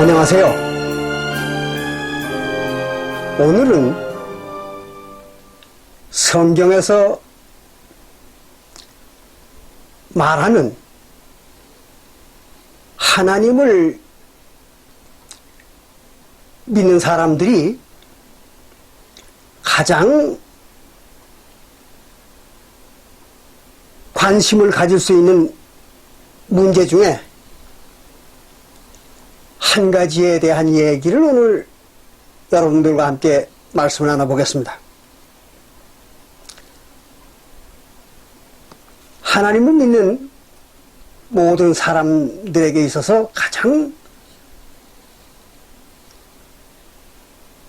안녕하세요. 오늘은 성경에서 말하는 하나님을 믿는 사람들이 가장 관심을 가질 수 있는 문제 중에 한 가지에 대한 얘기를 오늘 여러분들과 함께 말씀을 나눠보겠습니다. 하나님을 믿는 모든 사람들에게 있어서 가장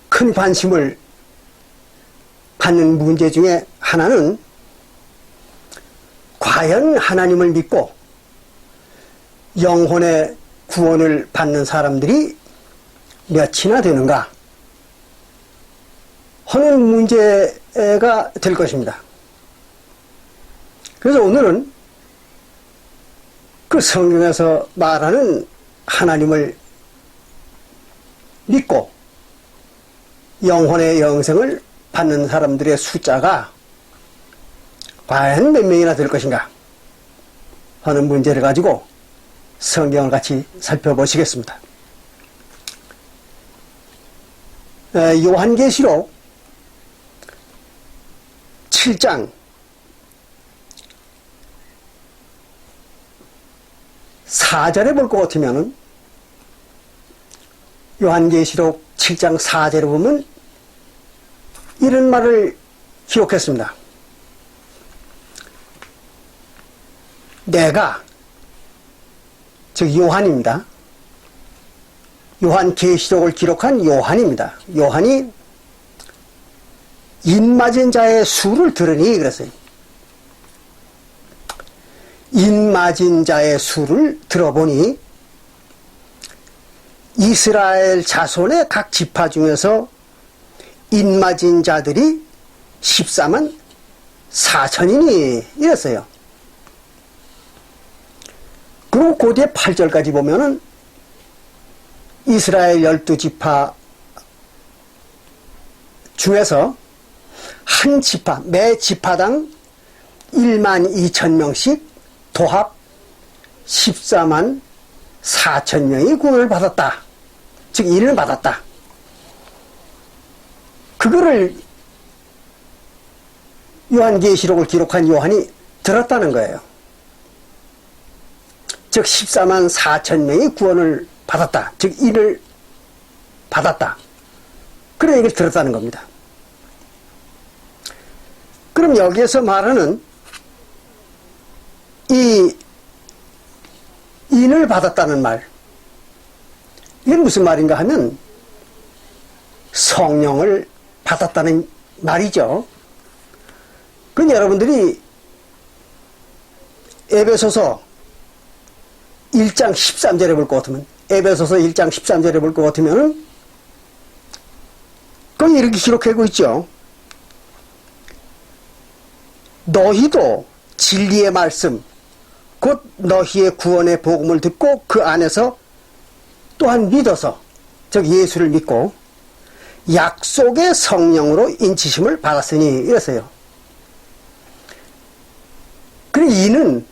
큰 관심을 갖는 문제 중에 하나는 과연 하나님을 믿고 영혼의 구원을 받는 사람들이 몇이나 되는가 하는 문제가 될 것입니다. 그래서 오늘은 그 성경에서 말하는 하나님을 믿고 영혼의 영생을 받는 사람들의 숫자가 과연 몇 명이나 될 것인가 하는 문제를 가지고 성경을 같이 살펴보시겠습니다. 요한계시록 7장 4절에 볼 것 같으면 요한계시록 7장 4절에 보면 이런 말을 기록했습니다. 내가, 즉 요한입니다. 요한계시록을 기록한 요한입니다. 요한이 인맞은 자의 수를 들으니 그랬어요. 인맞은 자의 수를 들어보니 이스라엘 자손의 각 지파 중에서 인맞은 자들이 14만 4천이니 이랬어요. 그리고 그 뒤에 8절까지 보면은 이스라엘 12지파 중에서 한 지파, 매 지파당 1만 2천 명씩 도합 14만 4천 명이 구원을 받았다. 즉, 인을 받았다. 그거를 요한계시록을 기록한 요한이 들었다는 거예요. 즉 14만 4천 명이 구원을 받았다. 즉 인을 받았다. 그런 얘기를 들었다는 겁니다. 그럼 여기에서 말하는 이 인을 받았다는 말, 이게 무슨 말인가 하면 성령을 받았다는 말이죠. 그건 여러분들이 에베소서 1장 13절에 볼 것 같으면, 에베소서 1장 13절에 볼 것 같으면은 거기 이렇게 기록하고 있죠. 너희도 진리의 말씀, 곧 너희의 구원의 복음을 듣고 그 안에서 또한 믿어서, 즉 예수를 믿고 약속의 성령으로 인치심을 받았으니 이랬어요. 그리고 이는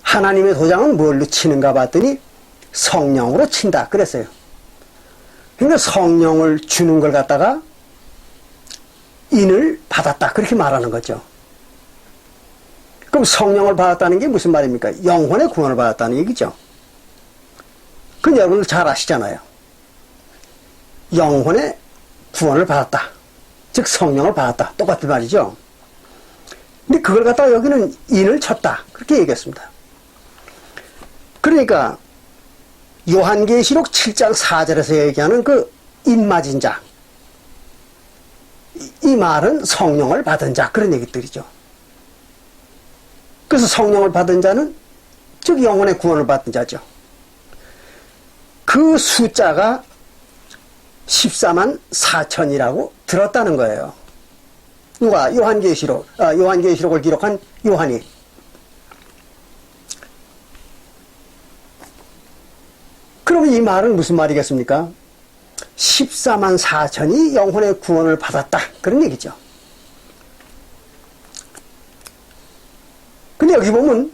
하나님의 도장은 뭘로 치는가 봤더니 성령으로 친다 그랬어요. 그러니까 성령을 주는 걸 갖다가 인을 받았다 그렇게 말하는 거죠. 그럼 성령을 받았다는 게 무슨 말입니까? 영혼의 구원을 받았다는 얘기죠. 그건 여러분들 잘 아시잖아요. 영혼의 구원을 받았다. 즉 성령을 받았다. 똑같은 말이죠. 근데 그걸 갖다가 여기는 인을 쳤다. 그렇게 얘기했습니다. 그러니까 요한계시록 7장 4절에서 얘기하는 그 인맞은 자, 이 말은 성령을 받은 자, 그런 얘기들이죠. 그래서 성령을 받은 자는 즉 영혼의 구원을 받은 자죠. 그 숫자가 14만 4천이라고 들었다는 거예요. 누가? 요한계시록을 기록한 요한이. 그러면 이 말은 무슨 말이겠습니까? 14만 4천이 영혼의 구원을 받았다, 그런 얘기죠. 근데 여기 보면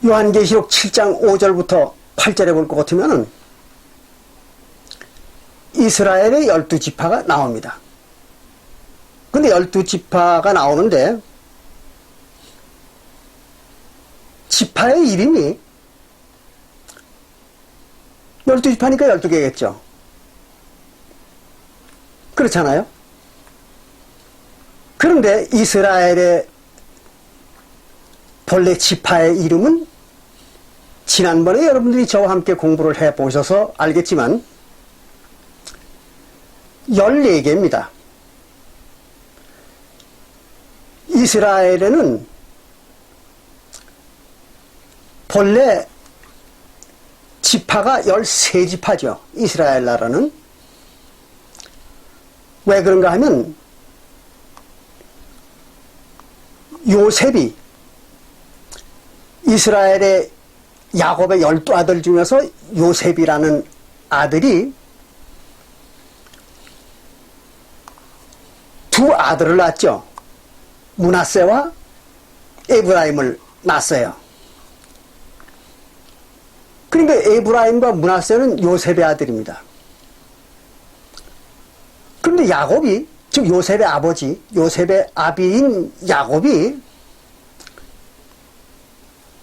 요한계시록 7장 5절부터 8절에 볼 것 같으면은 이스라엘의 12지파가 나옵니다. 근데 12지파가 나오는데 지파의 이름이 12지파니까 12개겠죠. 그렇잖아요. 그런데 이스라엘의 본래 지파의 이름은 지난번에 여러분들이 저와 함께 공부를 해보셔서 알겠지만 14개입니다. 이스라엘에는 본래 지파가 13지파죠. 이스라엘 나라는. 왜 그런가 하면 요셉이 이스라엘의 야곱의 12아들 중에서 요셉이라는 아들이 두 아들을 낳았죠. 므낫세와 에브라임을 낳았어요. 그러니까 에브라임과 므낫세는 요셉의 아들입니다. 그런데 야곱이, 즉 요셉의 아버지, 요셉의 아비인 야곱이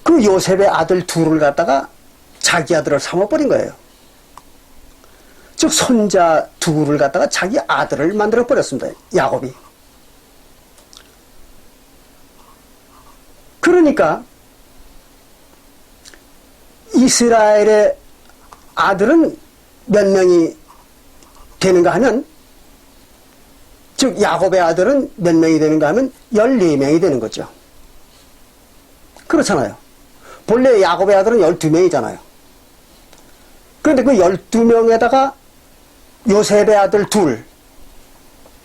그 요셉의 아들 둘을 갖다가 자기 아들을 삼아버린 거예요. 즉 손자 둘을 갖다가 자기 아들을 만들어 버렸습니다. 야곱이. 그러니까 이스라엘의 아들은 몇 명이 되는가 하면, 즉 야곱의 아들은 몇 명이 되는가 하면 14명이 되는 거죠. 그렇잖아요. 본래 야곱의 아들은 12명이잖아요. 그런데 그 12명에다가 요셉의 아들 둘,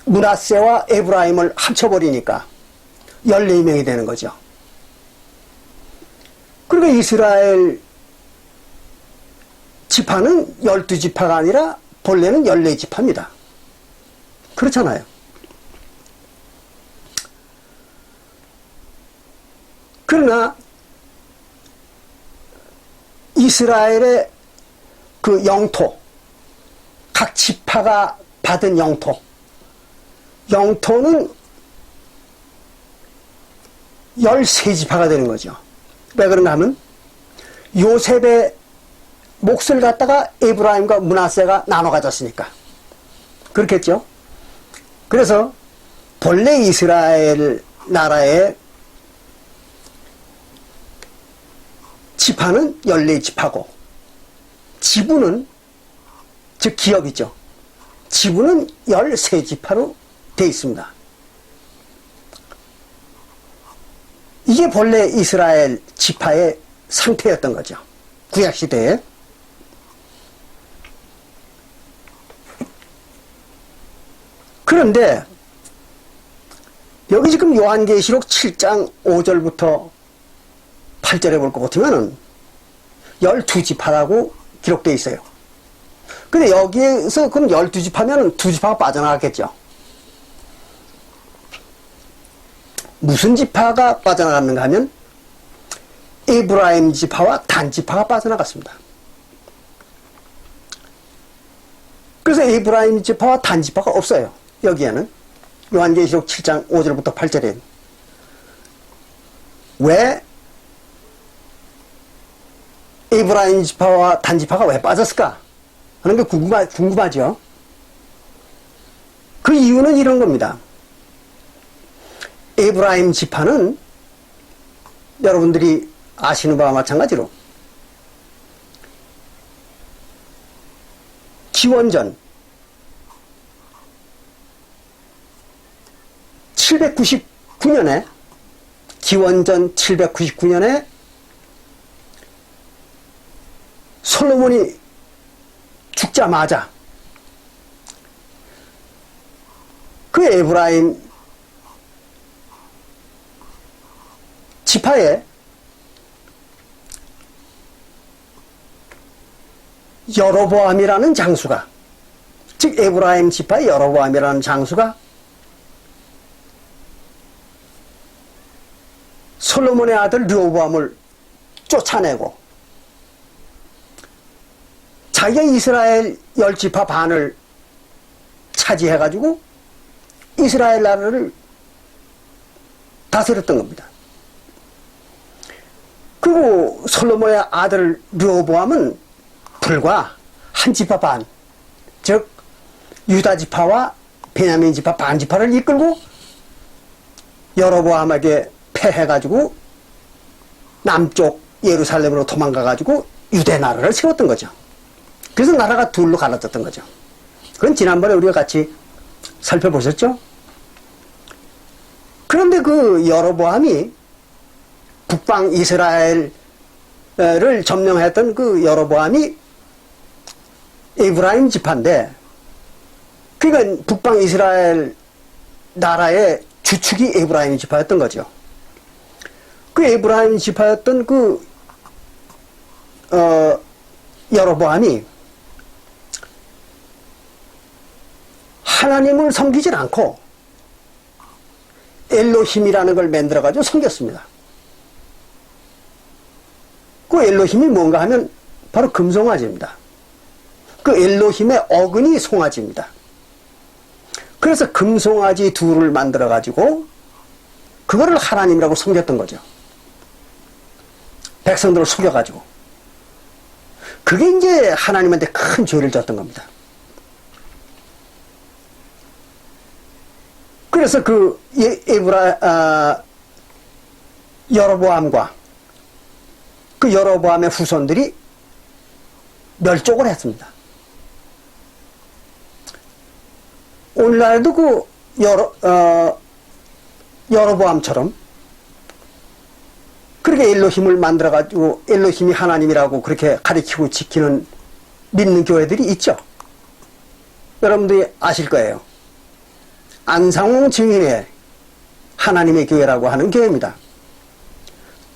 므낫세와 에브라임을 합쳐버리니까 14명이 되는 거죠. 그러니까 이스라엘 지파는 12지파가 아니라 본래는 14지파입니다. 그렇잖아요. 그러나 이스라엘의 그 영토, 각 지파가 받은 영토는 13지파가 되는 거죠. 왜 그런가 하면 요셉의 몫을 갖다가 에브라임과 므낫세가 나눠 가졌으니까. 그렇겠죠? 그래서 본래 이스라엘 나라의 지파는 14지파고 지부는, 즉 기업이죠. 지부는 13지파로 되어 있습니다. 이게 본래 이스라엘 지파의 상태였던 거죠. 구약시대에. 그런데 여기 지금 요한계시록 7장 5절부터 8절에 볼 것 같으면은 12지파라고 기록되어 있어요. 근데 여기에서 그럼 12지파면은 2지파가 빠져나갔겠죠. 무슨 지파가 빠져나갔는가 하면 에브라임 지파와 단 지파가 빠져나갔습니다. 그래서 에브라임 지파와 단 지파가 없어요. 여기에는 요한계시록 7장 5절부터 8절에. 왜 에브라임 지파와 단 지파가 왜 빠졌을까 하는 게 궁금하죠. 그 이유는 이런 겁니다. 에브라임 지파는 여러분들이 아시는 바와 마찬가지로 기원전 799년에 기원전 799년에 솔로몬이 죽자마자 그 에브라임 지파에 여로보암이라는 장수가, 즉 에브라임 지파의 여로보암이라는 장수가 솔로몬의 아들 르호보암을 쫓아내고 자기가 이스라엘 10지파 반을 차지해가지고 이스라엘 나라를 다스렸던 겁니다. 그리고 솔로몬의 아들 르호보암은 불과 한 지파 반, 즉 유다 지파와 베냐민 지파 반 지파를 이끌고 여로보암에게 패해가지고 남쪽 예루살렘으로 도망가가지고 유대 나라를 세웠던 거죠. 그래서 나라가 둘로 갈라졌던 거죠. 그건 지난번에 우리가 같이 살펴보셨죠? 그런데 그 여로보암이 북방 이스라엘을 점령했던 그 여로보암이 에브라임 지파인데, 그러니까 북방 이스라엘 나라의 주축이 에브라임 지파였던 거죠. 그 에브라임 지파였던 그 여로보암이 하나님을 섬기질 않고 엘로힘이라는 걸 만들어가지고 섬겼습니다. 그 엘로힘이 뭔가 하면 바로 금송아지입니다. 그 엘로힘의 어근이 송아지입니다. 그래서 금송아지 둘을 만들어가지고 그거를 하나님이라고 섬겼던 거죠. 백성들을 속여가지고. 그게 이제 하나님한테 큰 죄를 졌던 겁니다. 그래서 그 여로보암과 그 여로보암의 후손들이 멸족을 했습니다. 오늘날도 그 여로보암처럼 그렇게 엘로힘을 만들어가지고 엘로힘이 하나님이라고 그렇게 가리키고 지키는 믿는 교회들이 있죠. 여러분들이 아실 거예요. 안상홍 증인의 하나님의 교회라고 하는 교회입니다.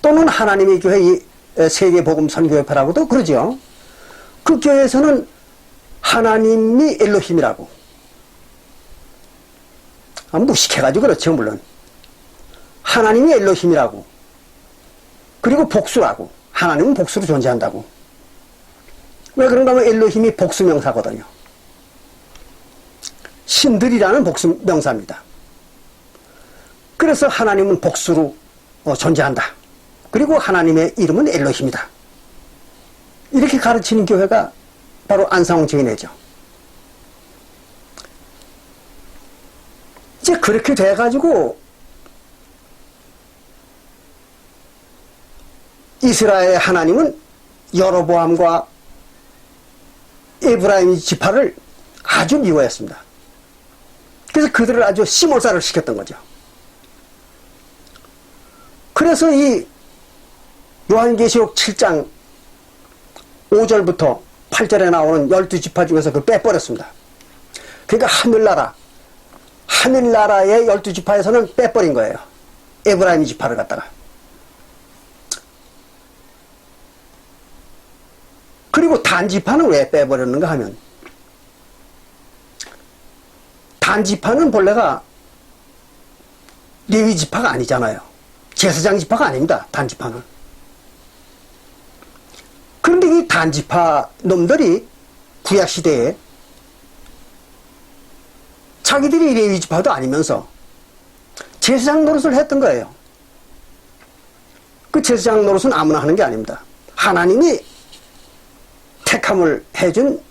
또는 하나님의 교회 세계복음선교협회라고도 그러죠. 그 교회에서는 하나님이 엘로힘이라고, 무식해가지고 그렇죠. 물론 하나님이 엘로힘이라고, 그리고 복수라고, 하나님은 복수로 존재한다고. 왜 그런가 하면 엘로힘이 복수명사거든요. 신들이라는 복수명사입니다. 그래서 하나님은 복수로 존재한다. 그리고 하나님의 이름은 엘로힘이다. 이렇게 가르치는 교회가 바로 안상홍 증인회죠. 이제 그렇게 돼가지고 이스라엘의 하나님은 여로보암과 에브라임 지파를 아주 미워했습니다. 그래서 그들을 아주 시몰살을 시켰던 거죠. 그래서 이 요한계시록 7장 5절부터 8절에 나오는 12지파 중에서 그걸 빼버렸습니다. 그러니까 하늘나라의 12지파에서는 빼버린 거예요. 에브라임 지파를 갖다가. 그리고 단지파는 왜 빼버렸는가 하면, 단지파는 본래가 레위 지파가 아니잖아요. 제사장 지파가 아닙니다. 단지파는. 그런데 이 단지파 놈들이 구약시대에 자기들이 레위 지파도 아니면서 제사장 노릇을 했던 거예요. 그 제사장 노릇은 아무나 하는 게 아닙니다. 하나님이 택함을 해준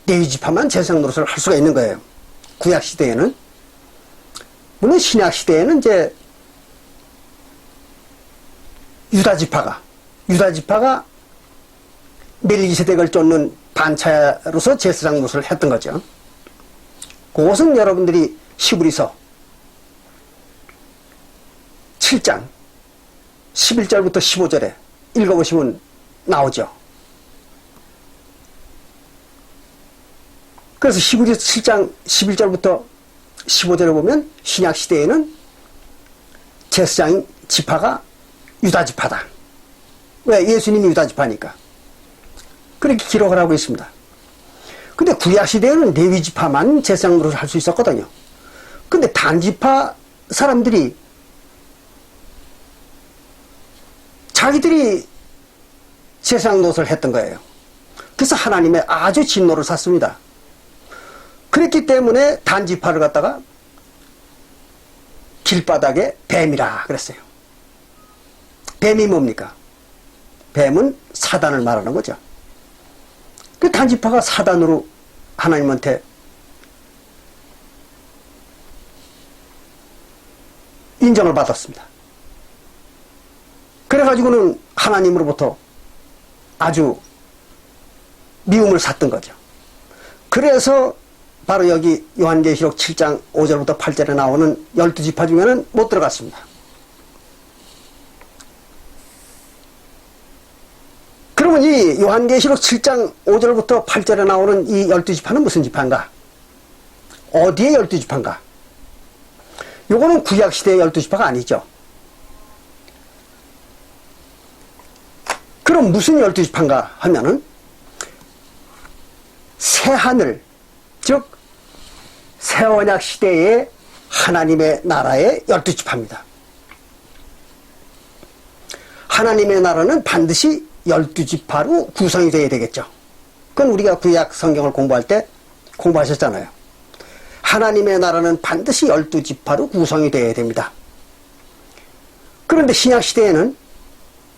레위 지파만 제사장 노릇을 할 수가 있는 거예요. 구약시대에는. 물론 신약시대에는 이제 유다 지파가 멜기세덱을 쫓는 반차로서 제사장 노릇을 했던 거죠. 그것은 여러분들이 히브리서 7장 11절부터 15절에 읽어보시면 나오죠. 그래서 히브리서 7장 11절부터 15절에 보면 신약시대에는 제사장인 지파가 유다지파다. 왜? 예수님이 유다지파니까. 그렇게 기록을 하고 있습니다. 근데 구약시대에는 레위지파만 제사장 노릇을 할 수 있었거든요. 근데 단지파 사람들이 자기들이 제사장 노릇을 했던 거예요. 그래서 하나님의 아주 진노를 샀습니다. 그랬기 때문에 단지파를 갖다가 길바닥에 뱀이라 그랬어요. 뱀이 뭡니까? 뱀은 사단을 말하는 거죠. 그 단지파가 사단으로 하나님한테 인정을 받았습니다. 그래가지고는 하나님으로부터 아주 미움을 샀던 거죠. 그래서 바로 여기 요한계시록 7장 5절부터 8절에 나오는 12지파 중에는 못 들어갔습니다. 그러면 이 요한계시록 7장 5절부터 8절에 나오는 이 12지파는 무슨 지파인가? 어디에 12지파인가? 요거는 구약시대의 12지파가 아니죠. 그럼 무슨 12지파인가 하면은 새하늘, 즉 새언약 시대의 하나님의 나라의 12지파입니다. 하나님의 나라는 반드시 12지파로 구성이 되어야 되겠죠. 그건 우리가 구약 성경을 공부할 때 공부하셨잖아요. 하나님의 나라는 반드시 12지파로 구성이 되어야 됩니다. 그런데 신약시대에는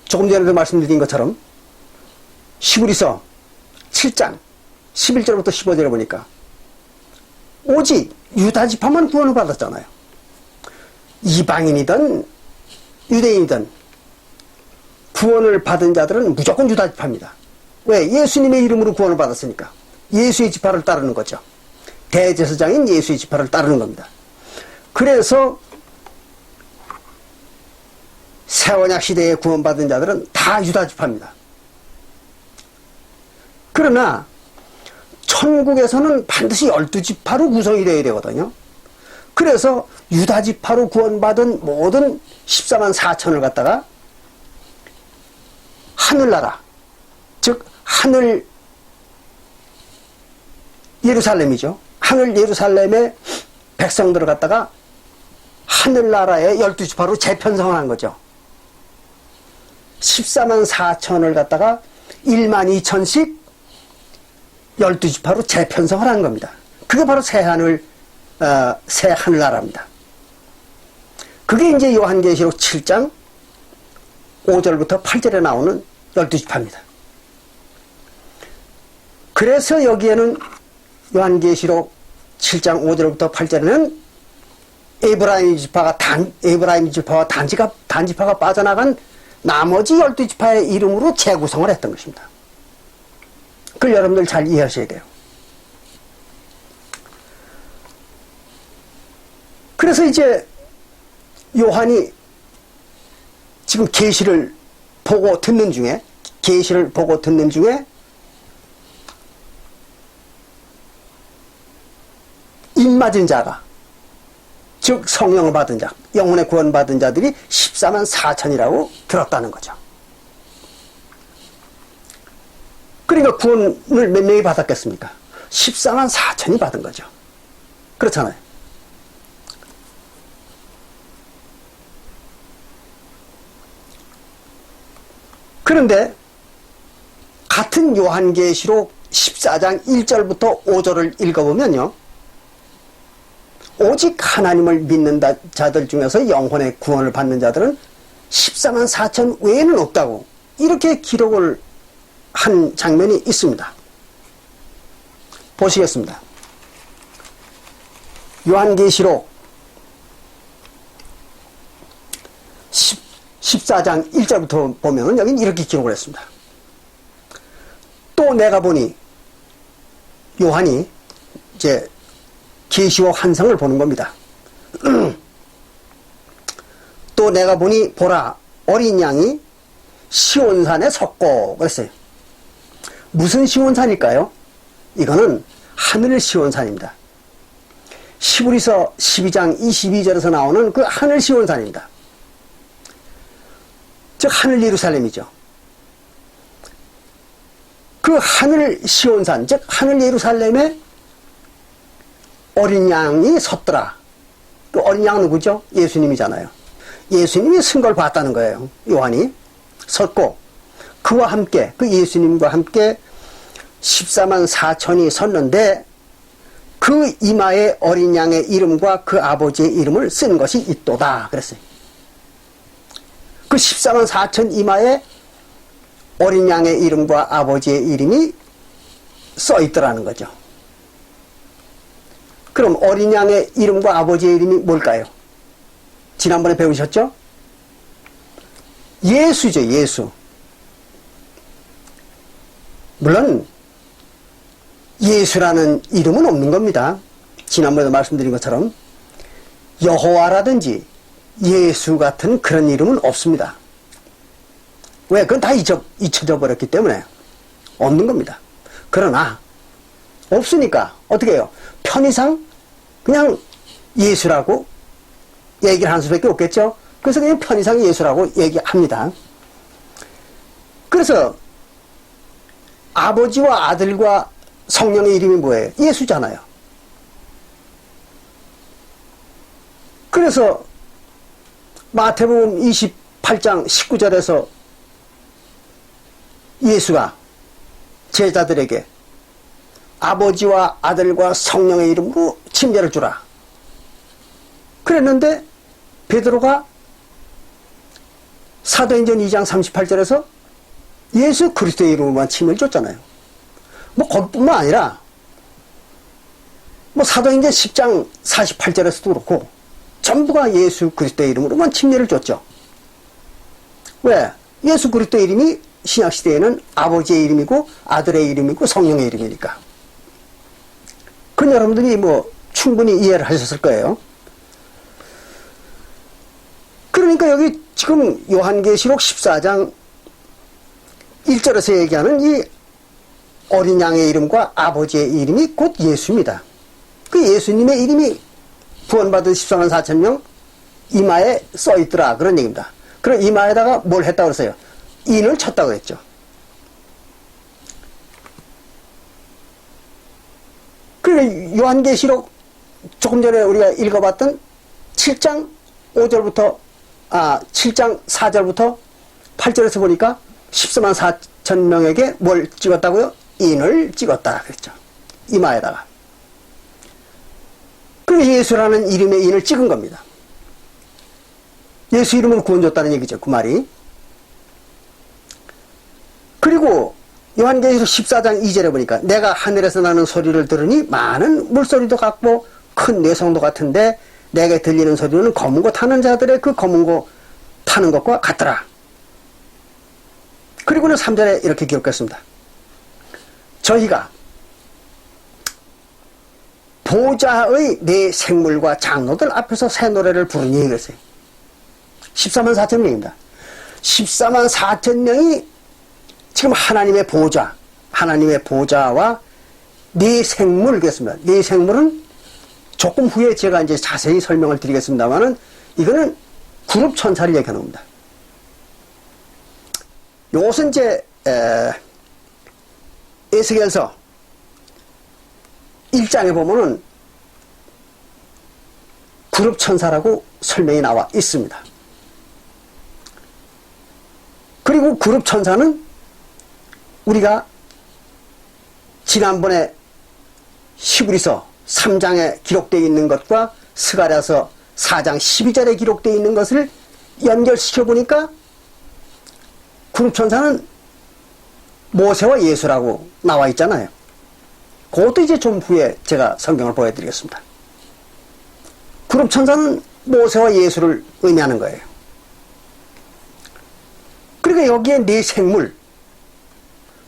조금 전에도 말씀드린 것처럼 히브리서 7장 11절부터 15절에 보니까 오직 유다지파만 구원을 받았잖아요. 이방인이든 유대인이든 구원을 받은 자들은 무조건 유다지파입니다. 왜? 예수님의 이름으로 구원을 받았으니까. 예수의 지파를 따르는 거죠. 대제사장인 예수의 지파를 따르는 겁니다. 그래서 새언약 시대에 구원받은 자들은 다 유다지파입니다. 그러나 천국에서는 반드시 12지파로 구성이 되어야 되거든요. 그래서 유다지파로 구원받은 모든 14만 4천을 갖다가 하늘나라, 즉 하늘 예루살렘이죠. 하늘 예루살렘의 백성들을 갖다가 하늘나라의 12지파로 재편성을 한 거죠. 14만 4천을 갖다가 1만 2천씩 12지파로 재편성을 한 겁니다. 그게 바로 새 하늘나라입니다. 그게 이제 요한계시록 7장 5절부터 8절에 나오는 12지파입니다. 그래서 여기에는 요한계시록 7장 5절부터 8절에는 에브라임 지파와 단지파가 빠져나간 나머지 12지파의 이름으로 재구성을 했던 것입니다. 그걸 여러분들 잘 이해하셔야 돼요. 그래서 이제 요한이 지금 계시를 보고 듣는 중에 입맞은 자가, 즉 성령을 받은 자, 영혼의 구원 받은 자들이 14만 4천이라고 들었다는 거죠. 그러니까 구원을 몇 명이 받았겠습니까? 14만 4천이 받은 거죠. 그렇잖아요. 그런데 같은 요한계시록 14장 1절부터 5절을 읽어보면요, 오직 하나님을 믿는 자들 중에서 영혼의 구원을 받는 자들은 14만 4천 외에는 없다고 이렇게 기록을 한 장면이 있습니다. 보시겠습니다. 요한계시록 14장 1절부터 보면 여기는 이렇게 기록을 했습니다. 또 내가 보니, 요한이 이제 계시록 환상을 보는 겁니다. 또 또 내가 보니 보라 어린 양이 시온산에 섰고 그랬어요. 무슨 시온산일까요? 이거는 하늘 시온산입니다. 시브리서 12장 22절에서 나오는 그 하늘 시온산입니다. 즉 하늘 예루살렘이죠. 그 하늘 시온산, 즉 하늘 예루살렘에 어린 양이 섰더라. 그 어린 양 누구죠? 예수님이잖아요. 예수님이 쓴 걸 봤다는 거예요. 요한이 섰고 그와 함께 그 예수님과 함께 14만 4천이 섰는데 그 이마에 어린 양의 이름과 그 아버지의 이름을 쓴 것이 있도다 그랬어요. 그 14만 4천 이마에 어린 양의 이름과 아버지의 이름이 써 있더라는 거죠. 그럼 어린 양의 이름과 아버지의 이름이 뭘까요? 지난번에 배우셨죠? 예수죠, 예수. 물론 예수라는 이름은 없는 겁니다. 지난번에도 말씀드린 것처럼 여호와라든지 예수 같은 그런 이름은 없습니다. 왜? 그건 다 잊혀져 버렸기 때문에 없는 겁니다. 그러나 없으니까 어떻게 해요? 편의상 그냥 예수라고 얘기를 하는 수밖에 없겠죠. 그래서 그냥 편의상 예수라고 얘기합니다. 그래서 아버지와 아들과 성령의 이름이 뭐예요? 예수잖아요. 그래서 마태복음 28장 19절에서 예수가 제자들에게 아버지와 아들과 성령의 이름으로 침례를 주라 그랬는데 베드로가 사도행전 2장 38절에서 예수 그리스도의 이름으로만 침례를 줬잖아요. 뭐 거기뿐만 아니라 뭐 사도행전 10장 48절에서도 그렇고 전부가 예수 그리스도의 이름으로만 침례를 줬죠. 왜? 예수 그리스도의 이름이 신약시대에는 아버지의 이름이고 아들의 이름이고 성령의 이름이니까. 그건 여러분들이 뭐 충분히 이해를 하셨을 거예요. 그러니까 여기 지금 요한계시록 14장 1절에서 얘기하는 이 어린 양의 이름과 아버지의 이름이 곧 예수입니다. 그 예수님의 이름이 구원받은 14만 4천 명 이마에 써있더라 그런 얘기입니다. 그럼 이마에다가 뭘 했다고 그랬어요? 인을 쳤다고 했죠. 그리고 요한계시록 조금 전에 우리가 읽어봤던 7장 5절부터 7장 4절부터 8절에서 보니까 14만 4천 명에게 뭘 찍었다고요? 인을 찍었다 그랬죠. 이마에다가. 그래서 예수라는 이름의 인을 찍은 겁니다. 예수 이름으로 구원 줬다는 얘기죠. 그 말이. 그리고 요한계시록 14장 2절에 보니까 내가 하늘에서 나는 소리를 들으니 많은 물소리도 같고 큰 뇌성도 같은데 내게 들리는 소리는 검은 고 타는 자들의 그 검은 고 타는 것과 같더라. 그리고는 3절에 이렇게 기록했습니다. 저희가 보좌의 네 생물과 장로들 앞에서 새 노래를 부르니 그랬어요. 14만 4천 명입니다. 14만 4천 명이 지금 하나님의 보좌, 하나님의 보좌와 네 생물 그랬습니다. 네 생물은 조금 후에 제가 이제 자세히 설명을 드리겠습니다만은 이거는 그룹 천사를 얘기하는 겁니다. 이것은 이제 에스겔서 1장에 보면은 그룹 천사라고 설명이 나와 있습니다. 그리고 그룹 천사는 우리가 지난번에 히브리서 3장에 기록되어 있는 것과 스가랴서 4장 12절에 기록되어 있는 것을 연결시켜 보니까 그룹 천사는 모세와 예수라고 나와 있잖아요. 그것도 이제 좀 후에 제가 성경을 보여드리겠습니다. 그룹 천사는 모세와 예수를 의미하는 거예요. 그러니까 여기에 네 생물,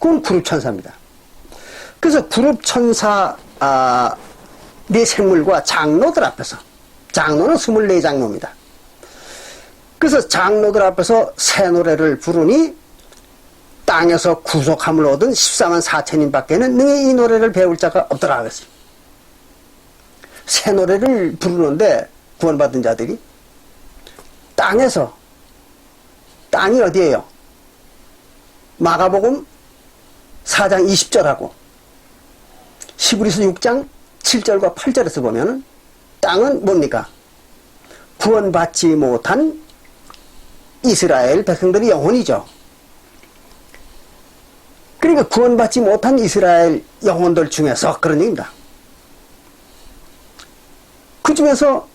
그건 그룹 천사입니다. 그래서 그룹 천사 네 생물과 장로들 앞에서, 장로는 24장로입니다. 그래서 장로들 앞에서 새 노래를 부르니 땅에서 구속함을 얻은 14만 4천인 밖에는 능히 이 노래를 배울 자가 없더라 그랬어요. 새 노래를 부르는데 구원받은 자들이 땅에서, 땅이 어디예요? 마가복음 4장 20절하고 히브리서 6장 7절과 8절에서 보면은 땅은 뭡니까? 구원받지 못한 이스라엘 백성들의 영혼이죠. 그러니까 구원받지 못한 이스라엘 영혼들 중에서 그런 얘기입니다. 그 중에서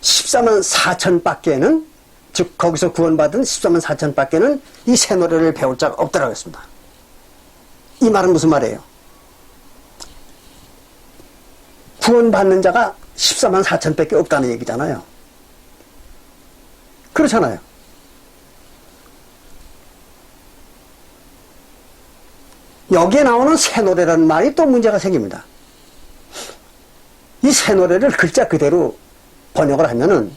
14만 4천 밖에는, 즉 거기서 구원받은 14만 4천 밖에는 이 새 노래를 배울 자가 없더라고 했습니다. 이 말은 무슨 말이에요? 구원받는 자가 14만 4천 밖에 없다는 얘기잖아요. 그렇잖아요. 여기에 나오는 새 노래라는 말이 또 문제가 생깁니다. 이 새 노래를 글자 그대로 번역을 하면은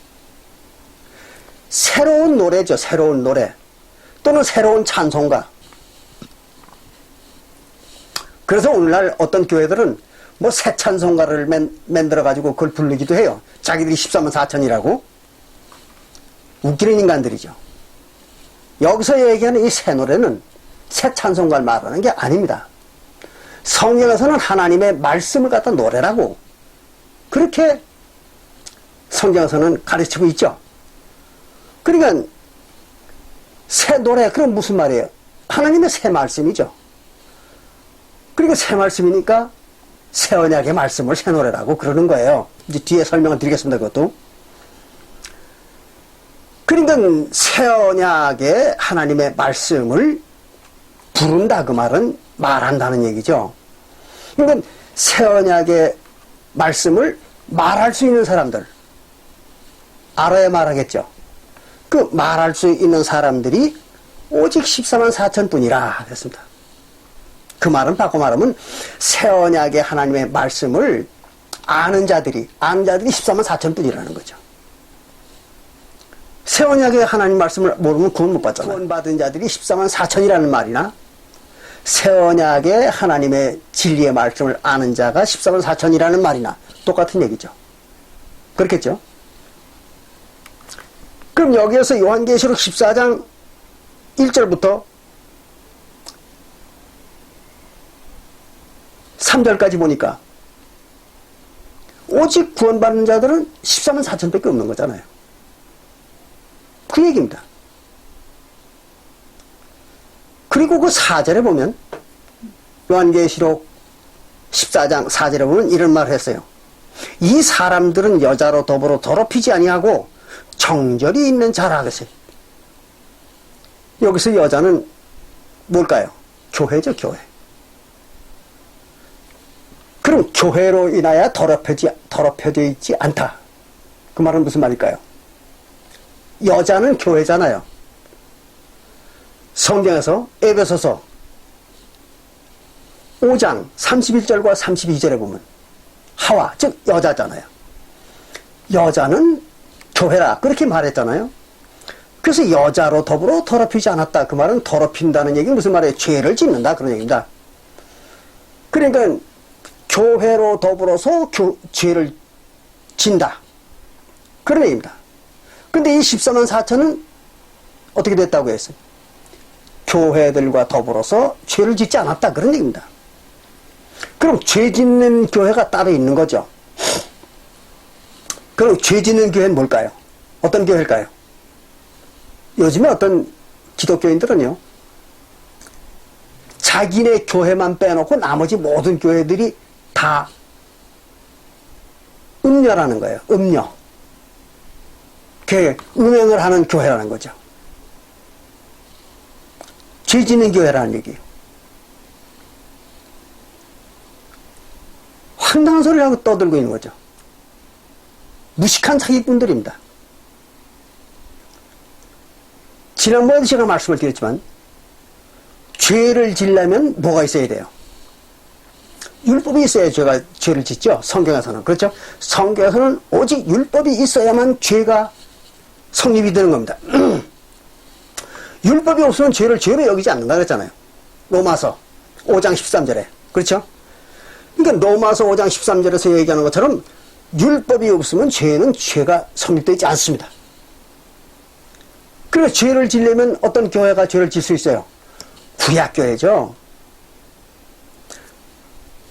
새로운 노래죠. 새로운 노래 또는 새로운 찬송가. 그래서 오늘날 어떤 교회들은 뭐 새 찬송가를 만들어 가지고 그걸 부르기도 해요. 자기들이 14만 4천이라고. 웃기는 인간들이죠. 여기서 얘기하는 이 새 노래는 새 찬송가를 말하는 게 아닙니다. 성경에서는 하나님의 말씀을 갖다 노래라고 그렇게 성경에서는 가르치고 있죠. 그러니까 새 노래, 그럼 무슨 말이에요? 하나님의 새 말씀이죠. 그러니까 새 말씀이니까 새 언약의 말씀을 새 노래라고 그러는 거예요. 이제 뒤에 설명을 드리겠습니다. 그것도. 그러니까 새 언약의 하나님의 말씀을 부른다, 그 말은 말한다는 얘기죠. 그러니까 새 언약의 말씀을 말할 수 있는 사람들, 알아야 말하겠죠. 그 말할 수 있는 사람들이 오직 14만 4천 뿐이라 그랬습니다. 그 말은 바꿔 말하면 새 언약의 하나님의 말씀을 아는 자들이 14만 4천 뿐이라는 거죠. 새 언약의 하나님 말씀을 모르면 구원 못 받잖아요. 구원받은 자들이 14만 4천이라는 말이나 새 언약의 하나님의 진리의 말씀을 아는 자가 14만 4천이라는 말이나 똑같은 얘기죠. 그렇겠죠? 그럼 여기에서 요한계시록 14장 1절부터 3절까지 보니까 오직 구원받는 자들은 14만 4천 밖에 없는 거잖아요. 그 얘기입니다. 그리고 그 4절에 보면 요한계시록 14장 4절에 보면 이런 말을 했어요. 이 사람들은 여자로 더불어 더럽히지 아니하고 정절이 있는 자라 그랬어요. 여기서 여자는 뭘까요? 교회죠, 교회. 그럼 교회로 인하여 더럽혀져 있지 않다. 그 말은 무슨 말일까요? 여자는 교회잖아요. 성경에서 에베소서 5장 31절과 32절에 보면 하와, 즉 여자잖아요. 여자는 교회라 그렇게 말했잖아요. 그래서 여자로 더불어 더럽히지 않았다. 그 말은 더럽힌다는 얘기는 무슨 말이에요? 죄를 짓는다 그런 얘기입니다. 그러니까 교회로 더불어서 죄를 진다 그런 얘기입니다. 근데 이 14만 4천은 어떻게 됐다고 했어요? 교회들과 더불어서 죄를 짓지 않았다 그런 얘기입니다. 그럼 죄 짓는 교회가 따로 있는 거죠. 그럼 죄 짓는 교회는 뭘까요? 어떤 교회일까요? 요즘에 어떤 기독교인들은요, 자기네 교회만 빼놓고 나머지 모든 교회들이 다 음녀라는 거예요. 음녀. 음행을 하는 교회라는 거죠. 죄 짓는 교회라는 얘기예요. 황당한 소리를 하고 떠들고 있는 거죠. 무식한 사기꾼들입니다. 지난번에 제가 말씀을 드렸지만 죄를 지려면 뭐가 있어야 돼요? 율법이 있어야 죄를 짓죠. 성경에서는. 그렇죠? 성경에서는 오직 율법이 있어야만 죄가 성립이 되는 겁니다. 율법이 없으면 죄를 죄로 여기지 않는다 그랬잖아요. 로마서 5장 13절에. 그렇죠? 그러니까 로마서 5장 13절에서 얘기하는 것처럼 율법이 없으면 죄가 성립되지 않습니다. 그래서 죄를 지려면 어떤 교회가 죄를 질 수 있어요? 구약교회죠.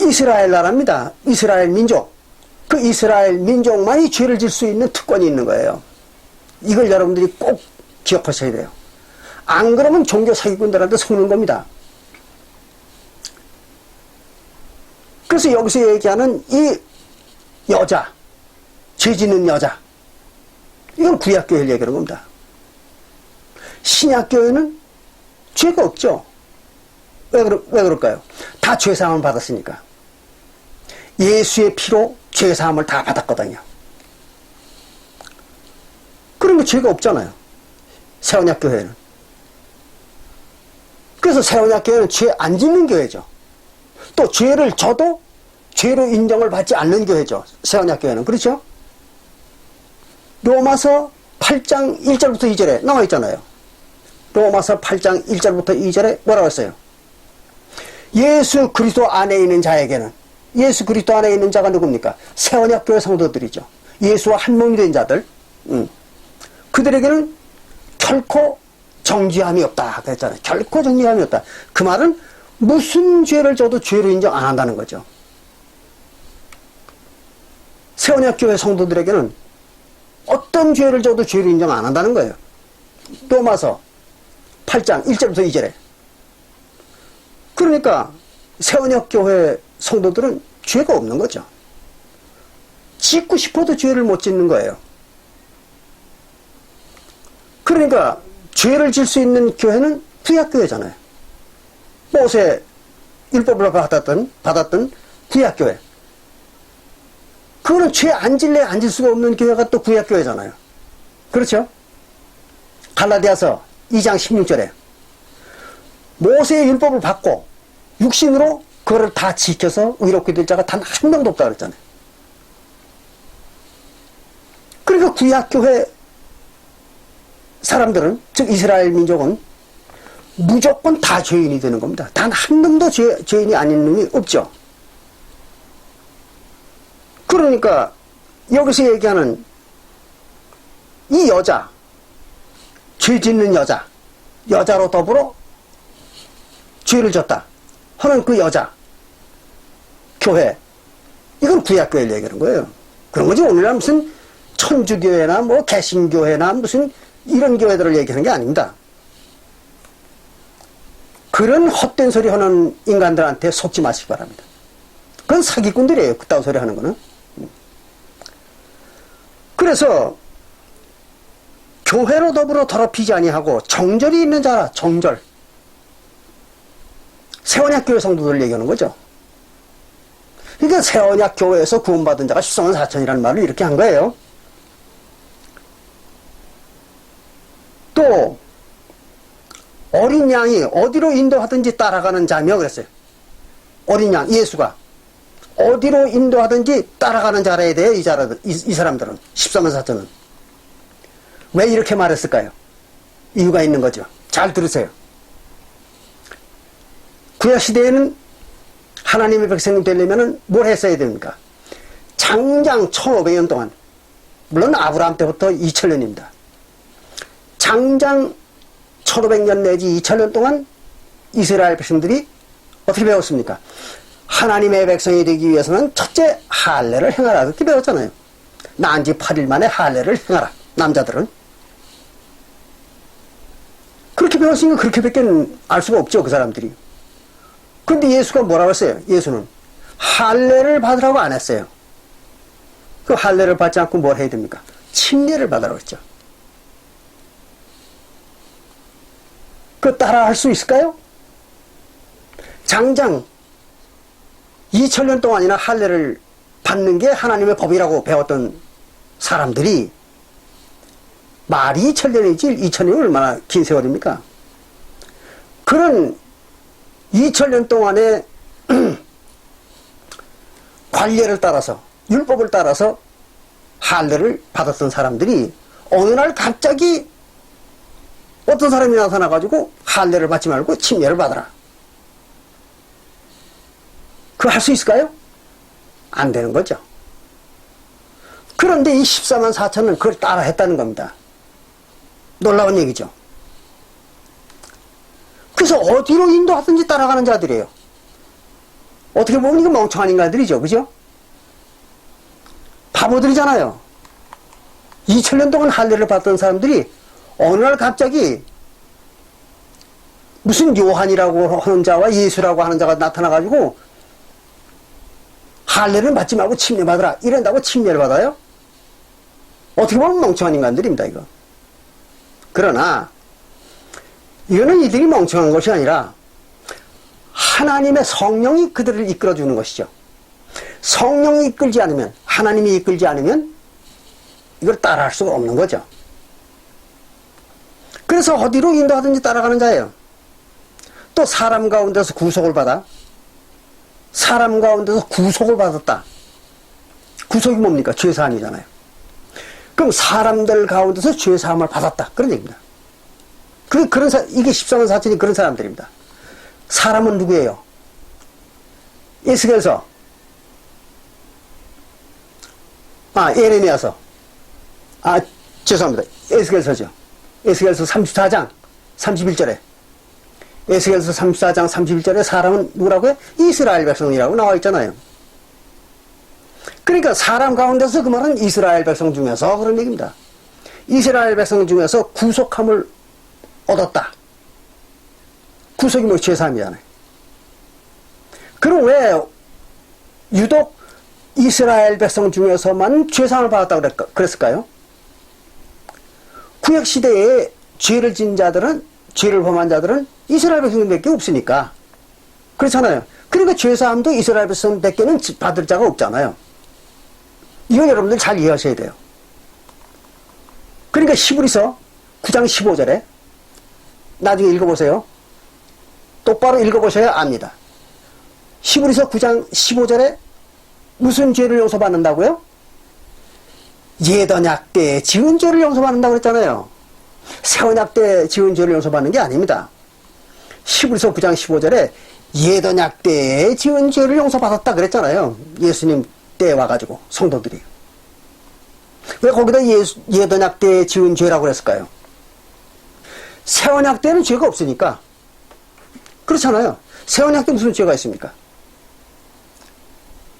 이스라엘 나라입니다. 이스라엘 민족. 그 이스라엘 민족만이 죄를 질 수 있는 특권이 있는 거예요. 이걸 여러분들이 꼭 기억하셔야 돼요. 안 그러면 종교 사기꾼들한테 속는 겁니다. 그래서 여기서 얘기하는 이 여자, 죄 짓는 여자, 이건 구약교회를 얘기하는 겁니다. 신약교회는 죄가 없죠. 왜 그럴까요? 다 죄사함을 받았으니까. 예수의 피로 죄사함을 다 받았거든요. 그러면 죄가 없잖아요. 새언약교회는. 그래서 새언약교회는 죄 안 짓는 교회죠. 또 죄를 져도 죄로 인정을 받지 않는 교회죠. 새언약교회는. 그렇죠? 로마서 8장 1절부터 2절에 나와 있잖아요. 로마서 8장 1절부터 2절에 뭐라고 했어요? 예수 그리스도 안에 있는 자에게는, 예수 그리스도 안에 있는 자가 누굽니까? 새언약교회 성도들이죠. 예수와 한 몸이 된 자들. 그들에게는 결코 정죄함이 없다 그랬잖아요. 결코 정죄함이 없다. 그 말은 무슨 죄를 져도 죄로 인정 안 한다는 거죠. 새언약교회 성도들에게는 어떤 죄를 져도 죄로 인정 안 한다는 거예요. 로마서 8장 1절부터 2절에. 그러니까 새언약교회 성도들은 죄가 없는 거죠. 짓고 싶어도 죄를 못 짓는 거예요. 그러니까 죄를 질 수 있는 교회는 구약교회잖아요. 모세 율법을 받았던 구약교회. 그거는 죄 안 질래 안 질 수가 없는 교회가 또 구약교회잖아요. 그렇죠? 갈라디아서 2장 16절에 모세의 율법을 받고 육신으로 그거를 다 지켜서 의롭게 될 자가 단 한 명도 없다 그랬잖아요. 그러니까 구약교회 사람들은, 즉 이스라엘 민족은 무조건 다 죄인이 되는 겁니다. 단 한 놈도 죄인이 아닌 놈이 없죠. 그러니까 여기서 얘기하는 이 여자, 죄 짓는 여자로 더불어 죄를 졌다 하는 그 여자, 교회, 이건 구약교회를 얘기하는 거예요. 그런 거지 오늘날 무슨 천주교회나 뭐 개신교회나 무슨 이런 교회들을 얘기하는 게 아닙니다. 그런 헛된 소리 하는 인간들한테 속지 마시기 바랍니다. 그건 사기꾼들이에요. 그따위 소리 하는 거는. 그래서 교회로 더불어 더럽히지 아니하고 정절이 있는 자라. 정절. 새언약교회 성도들 얘기하는 거죠. 그러니까 새언약교회에서 구원받은 자가 14만 4천이라는 말을 이렇게 한 거예요. 또 어린 양이 어디로 인도하든지 따라가는 자며 그랬어요. 어린 양, 예수가 어디로 인도하든지 따라가는 자라에 대해 이 사람들은 14만 4천은 왜 이렇게 말했을까요? 이유가 있는 거죠. 잘 들으세요. 구약시대에는 하나님의 백성이 되려면 뭘 했어야 됩니까? 장장 1500년 동안, 물론 아브라함 때부터 2000년입니다. 장장 1500년 내지 2000년 동안 이스라엘 백성들이 어떻게 배웠습니까? 하나님의 백성이 되기 위해서는 첫째 할례를 행하라 그렇게 배웠잖아요. 난 지 8일 만에 할례를 행하라. 남자들은 그렇게 배웠으니까 그렇게밖에 알 수가 없죠. 그 사람들이. 근데 예수가 뭐라고 했어요? 예수는 할례를 받으라고 안 했어요. 그 할례를 받지 않고 뭘 해야 됩니까? 침례를 받으라고 했죠. 그 따라 할 수 있을까요? 장장 2000년 동안이나 할례를 받는 게 하나님의 법이라고 배웠던 사람들이 말이 2000년이지 2000년이 얼마나 긴 세월입니까? 그런 2000년 동안에 관례를 따라서 율법을 따라서 할례를 받았던 사람들이 어느 날 갑자기 어떤 사람이 나타나가지고 할례를 받지 말고 침례를 받아라. 그거 할 수 있을까요? 안 되는 거죠. 그런데 이 14만 4천은 그걸 따라 했다는 겁니다. 놀라운 얘기죠. 그래서 어디로 인도하든지 따라가는 자들이에요. 어떻게 보면 이거 멍청한 인간들이죠. 그죠? 바보들이잖아요. 2000년 동안 할례를 받던 사람들이 어느 날 갑자기 무슨 요한이라고 하는 자와 예수라고 하는 자가 나타나가지고 할례를 받지 말고 침례 받으라 이런다고 침례를 받아요? 어떻게 보면 멍청한 인간들입니다. 이거. 그러나 이거는 이들이 멍청한 것이 아니라 하나님의 성령이 그들을 이끌어주는 것이죠. 성령이 이끌지 않으면, 하나님이 이끌지 않으면 이걸 따라할 수가 없는 거죠. 그래서 어디로 인도하든지 따라가는 자예요. 또 사람 가운데서 구속을 받아, 사람 가운데서 구속을 받았다. 구속이 뭡니까? 죄사함이잖아요. 그럼 사람들 가운데서 죄사함을 받았다. 그런 얘기입니다. 이게 14만 4천이 그런 사람들입니다. 사람은 누구예요? 에스겔서, 예레미야서, 죄송합니다. 에스겔서죠. 에스겔서 34장 31절에 에스겔서 34장 31절에 사람은 누구라고요? 이스라엘 백성이라고 나와 있잖아요. 그러니까 사람 가운데서 그 말은 이스라엘 백성 중에서 그런 얘기입니다. 이스라엘 백성 중에서 구속함을 얻었다. 구속이 뭐 죄사함이잖아요. 그럼 왜 유독 이스라엘 백성 중에서만 죄사함을 받았다고 그랬을까요? 구약시대에 죄를 진 자들은, 죄를 범한 자들은 이스라엘 백성밖에 없으니까. 그렇잖아요. 그러니까 죄사함도 이스라엘 백성밖에는 받을 자가 없잖아요. 이건 여러분들 잘 이해하셔야 돼요. 그러니까 히브리서 9장 15절에 나중에 읽어보세요. 똑바로 읽어보셔야 압니다. 히브리서 9장 15절에 무슨 죄를 용서받는다고요? 옛언약 때 지은 죄를 용서받는다고 그랬잖아요. 새언약 때 지은 죄를 용서받는 게 아닙니다. 히브리서 9장 15절에 옛언약 때 지은 죄를 용서받았다 그랬잖아요. 예수님 때 와가지고 성도들이. 왜 거기다 옛언약 때 지은 죄라고 그랬을까요? 새언약 때는 죄가 없으니까. 그렇잖아요. 새언약 때 무슨 죄가 있습니까?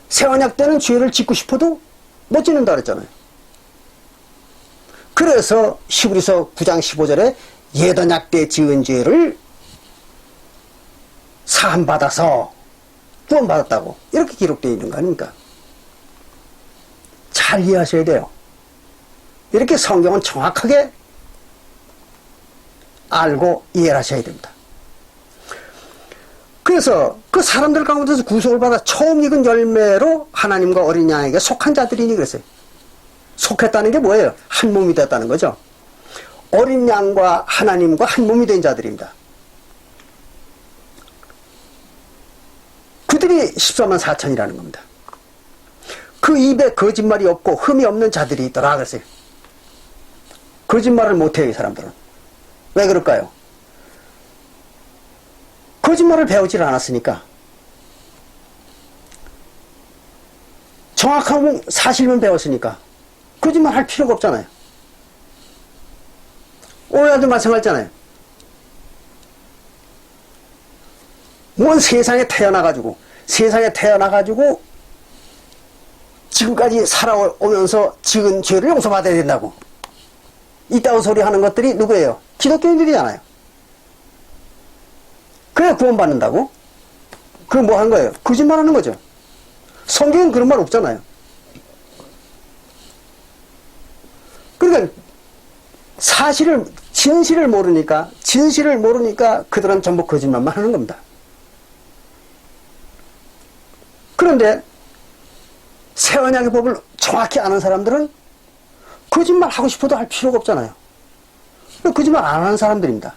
새언약 때는 죄를 짓고 싶어도 못 짓는다 그랬잖아요. 그래서 히브리서 9장 15절에 옛언약 때 지은 죄를 사함받아서 구원받았다고 이렇게 기록되어 있는 거 아닙니까? 잘 이해하셔야 돼요. 이렇게 성경은 정확하게 알고 이해를 하셔야 됩니다. 그래서 그 사람들 가운데서 구속을 받아 처음 익은 열매로 하나님과 어린 양에게 속한 자들이니 그랬어요. 속했다는 게 뭐예요? 한 몸이 됐다는 거죠. 어린 양과 하나님과 한 몸이 된 자들입니다. 그들이 14만 4천이라는 겁니다. 그 입에 거짓말이 없고 흠이 없는 자들이 있더라 그랬어요. 거짓말을 못해요, 이 사람들은. 왜 그럴까요? 거짓말을 배우질 않았으니까. 정확한 사실만 배웠으니까 거짓말 할 필요가 없잖아요. 오해도 마찬가지잖아요. 뭔 세상에 태어나가지고 지금까지 살아오면서 지은 죄를 용서받아야 된다고 이따위 소리 하는 것들이 누구예요? 기독교인들이잖아요. 그래야 구원받는다고? 그럼 뭐 하는 거예요? 거짓말 하는 거죠. 성경엔 그런 말 없잖아요. 그러니까 진실을 모르니까 그들은 전부 거짓말만 하는 겁니다. 그런데 새언약의 법을 정확히 아는 사람들은 거짓말 하고 싶어도 할 필요가 없잖아요. 거짓말 안 하는 사람들입니다.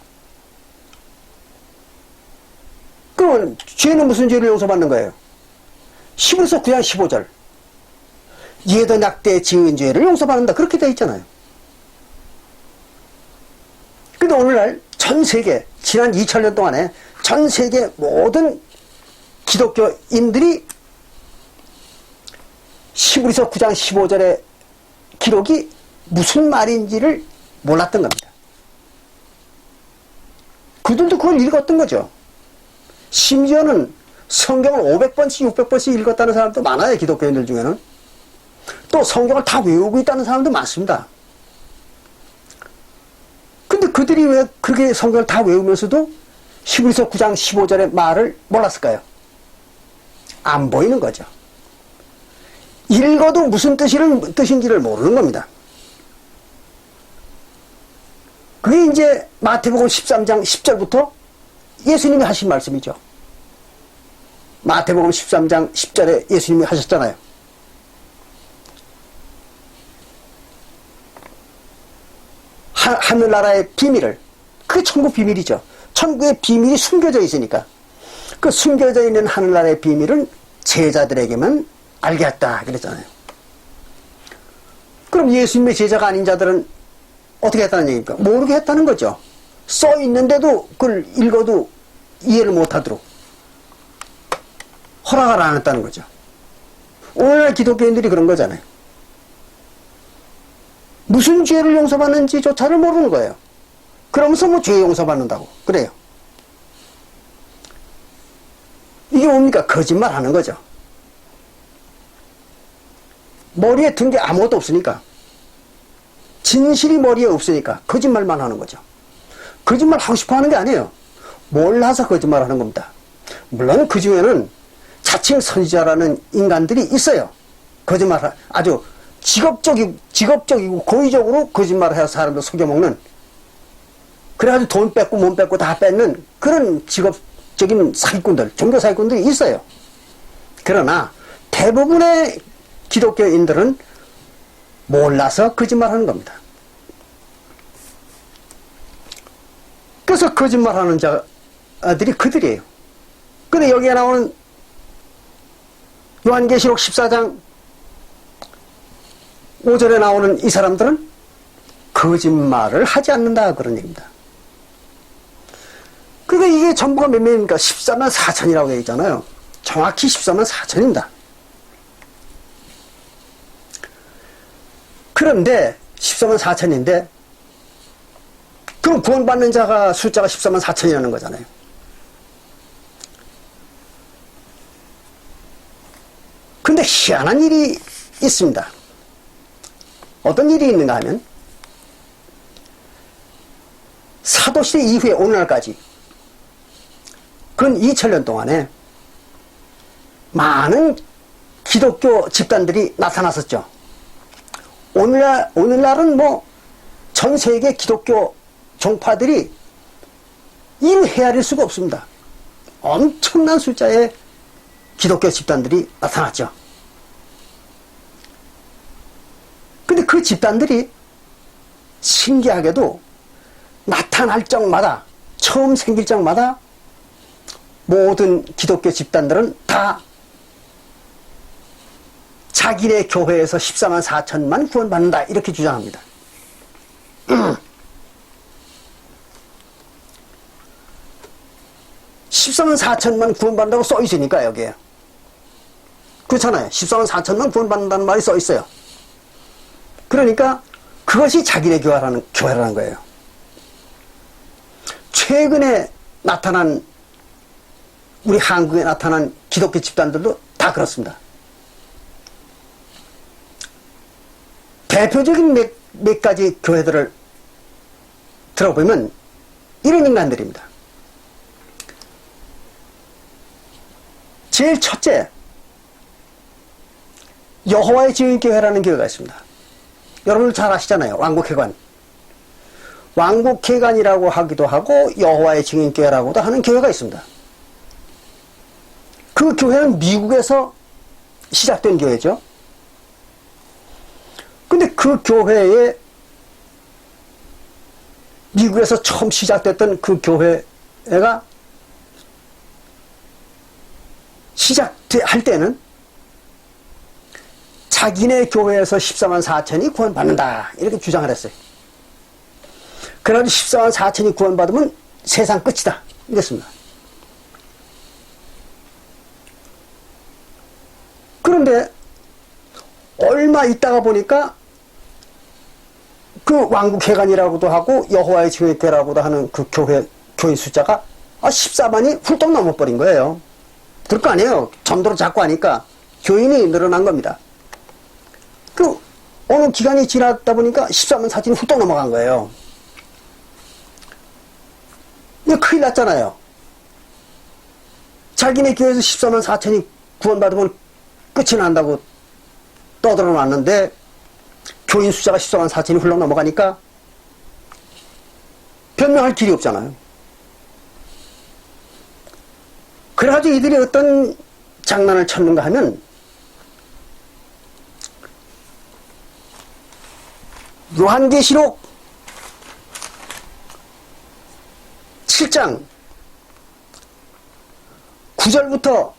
그러면 죄는 무슨 죄를 용서받는 거예요? 히브리서 9장 15절 예도 낙태 지은 죄를 용서받는다. 그렇게 되어 있잖아요. 근데 오늘날 전 세계, 지난 2000년 동안에 전 세계 모든 기독교인들이 히브리서 9장 15절의 기록이 무슨 말인지를 몰랐던 겁니다. 그들도 그걸 읽었던 거죠. 심지어는 성경을 500번씩 600번씩 읽었다는 사람도 많아요. 기독교인들 중에는. 또 성경을 다 외우고 있다는 사람도 많습니다. 근데 그들이 왜 그렇게 성경을 다 외우면서도 히브리서 9장 15절의 말을 몰랐을까요? 안 보이는 거죠. 읽어도 무슨 뜻인지를 모르는 겁니다. 그게 이제 마태복음 13장 10절부터 예수님이 하신 말씀이죠. 마태복음 13장 10절에 예수님이 하셨잖아요. 하늘나라의 비밀을, 그게 천국 비밀이죠. 천국의 비밀이 숨겨져 있으니까 그 숨겨져 있는 하늘나라의 비밀은 제자들에게만 알게 했다 그랬잖아요. 그럼 예수님의 제자가 아닌 자들은 어떻게 했다는 얘기입니까? 모르게 했다는 거죠. 써 있는데도 그걸 읽어도 이해를 못하도록 허락을 안 했다는 거죠. 오늘날 기독교인들이 그런 거잖아요. 무슨 죄를 용서받는지조차를 모르는 거예요. 그러면서 뭐 죄 용서받는다고 그래요. 이게 뭡니까? 거짓말 하는 거죠. 머리에 든 게 아무것도 없으니까, 진실이 머리에 없으니까 거짓말만 하는 거죠. 거짓말 하고 싶어 하는 게 아니에요. 몰라서 거짓말 하는 겁니다. 물론 그 중에는 자칭 선지자라는 인간들이 있어요. 거짓말, 아주 직업적이고 고의적으로 거짓말을 해서 사람들 속여먹는, 그래가지고 돈 뺏고 몸 뺏고 다 뺏는 그런 직업적인 사기꾼들, 종교 사기꾼들이 있어요. 그러나 대부분의 기독교인들은 몰라서 거짓말하는 겁니다. 그래서 거짓말하는 자들이 그들이에요. 근데 여기에 나오는 요한계시록 14장 5절에 나오는 이 사람들은 거짓말을 하지 않는다 그런 얘기입니다. 그러니까 이게 전부가 몇 명입니까? 14만 4천이라고 되어 있잖아요. 정확히 14만 4천입니다. 그런데 14만 4천인데 그럼 구원받는 자가 숫자가 14만 4천이라는 거잖아요. 근데 희한한 일이 있습니다. 어떤 일이 있는가 하면 사도시대 이후에 오늘날까지 근 2000년 동안에 많은 기독교 집단들이 나타났었죠. 오늘날은 뭐 전 세계 기독교 종파들이 이루 헤아릴 수가 없습니다. 엄청난 숫자의 기독교 집단들이 나타났죠. 근데 그 집단들이 신기하게도 나타날 적마다, 처음 생길 적마다 모든 기독교 집단들은 다 자기네 교회에서 14만 4천만 구원받는다 이렇게 주장합니다. 14만 4천만 구원받는다고 써 있으니까 여기에. 그렇잖아요. 14만 4천만 구원받는다는 말이 써 있어요. 그러니까 그것이 자기네 교회라는 거예요. 최근에 나타난, 우리 한국에 나타난 기독교 집단들도 다 그렇습니다. 대표적인 몇 가지 교회들을 들어보면 이런 인간들입니다. 제일 첫째, 여호와의 증인교회라는 교회가 있습니다. 여러분 잘 아시잖아요. 왕국회관. 왕국회관이라고 하기도 하고 여호와의 증인교회라고도 하는 교회가 있습니다. 그 교회는 미국에서 시작된 교회죠. 근데 그 교회에, 미국에서 처음 시작됐던 그 교회가 시작할 때는 자기네 교회에서 14만 4천이 구원받는다 이렇게 주장을 했어요. 그래가지고 14만 4천이 구원받으면 세상 끝이다 이랬습니다. 그런데 얼마 있다가 보니까 그 왕국회관이라고도 하고 여호와의 증인대라고도 하는 그 교인 숫자가 14만이 훌떡 넘어버린 거예요. 그럴 거 아니에요. 전도를 자꾸 하니까 교인이 늘어난 겁니다. 그 어느 기간이 지났다 보니까 14만 4천이 훌떡 넘어간 거예요. 이거 큰일 났잖아요. 자기네 교회에서 14만 4천이 구원받으면 끝이 난다고 떠들어 놨는데 교인 숫자가 14만 4천이 훌렁 넘어가니까 변명할 길이 없잖아요. 그래가지고 이들이 어떤 장난을 쳤는가 하면 요한계시록 7장 9절부터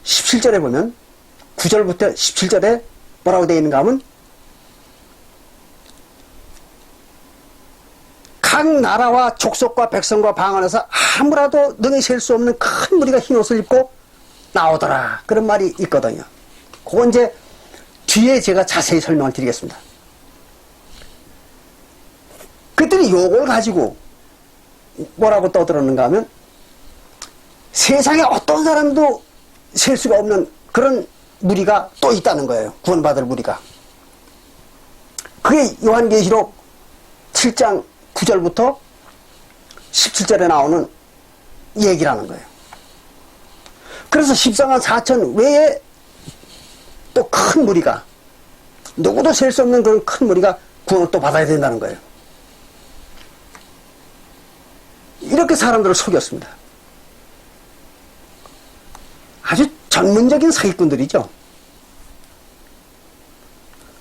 17절에 보면 9절부터 17절에 뭐라고 되어 있는가 하면 각 나라와 족속과 백성과 방 안에서 아무라도 능히 셀 수 없는 큰 무리가 흰 옷을 입고 나오더라 그런 말이 있거든요. 그건 이제 뒤에 제가 자세히 설명을 드리겠습니다. 그들이 요걸 가지고 뭐라고 떠들었는가 하면 세상에 어떤 사람도 셀 수가 없는 그런 무리가 또 있다는 거예요. 구원받을 무리가. 그게 요한계시록 7장 9절부터 17절에 나오는 얘기라는 거예요. 그래서 14만 4천 외에 또 큰 무리가 누구도 셀 수 없는 그런 큰 무리가 구원을 또 받아야 된다는 거예요. 이렇게 사람들을 속였습니다. 아주 전문적인 사기꾼들이죠.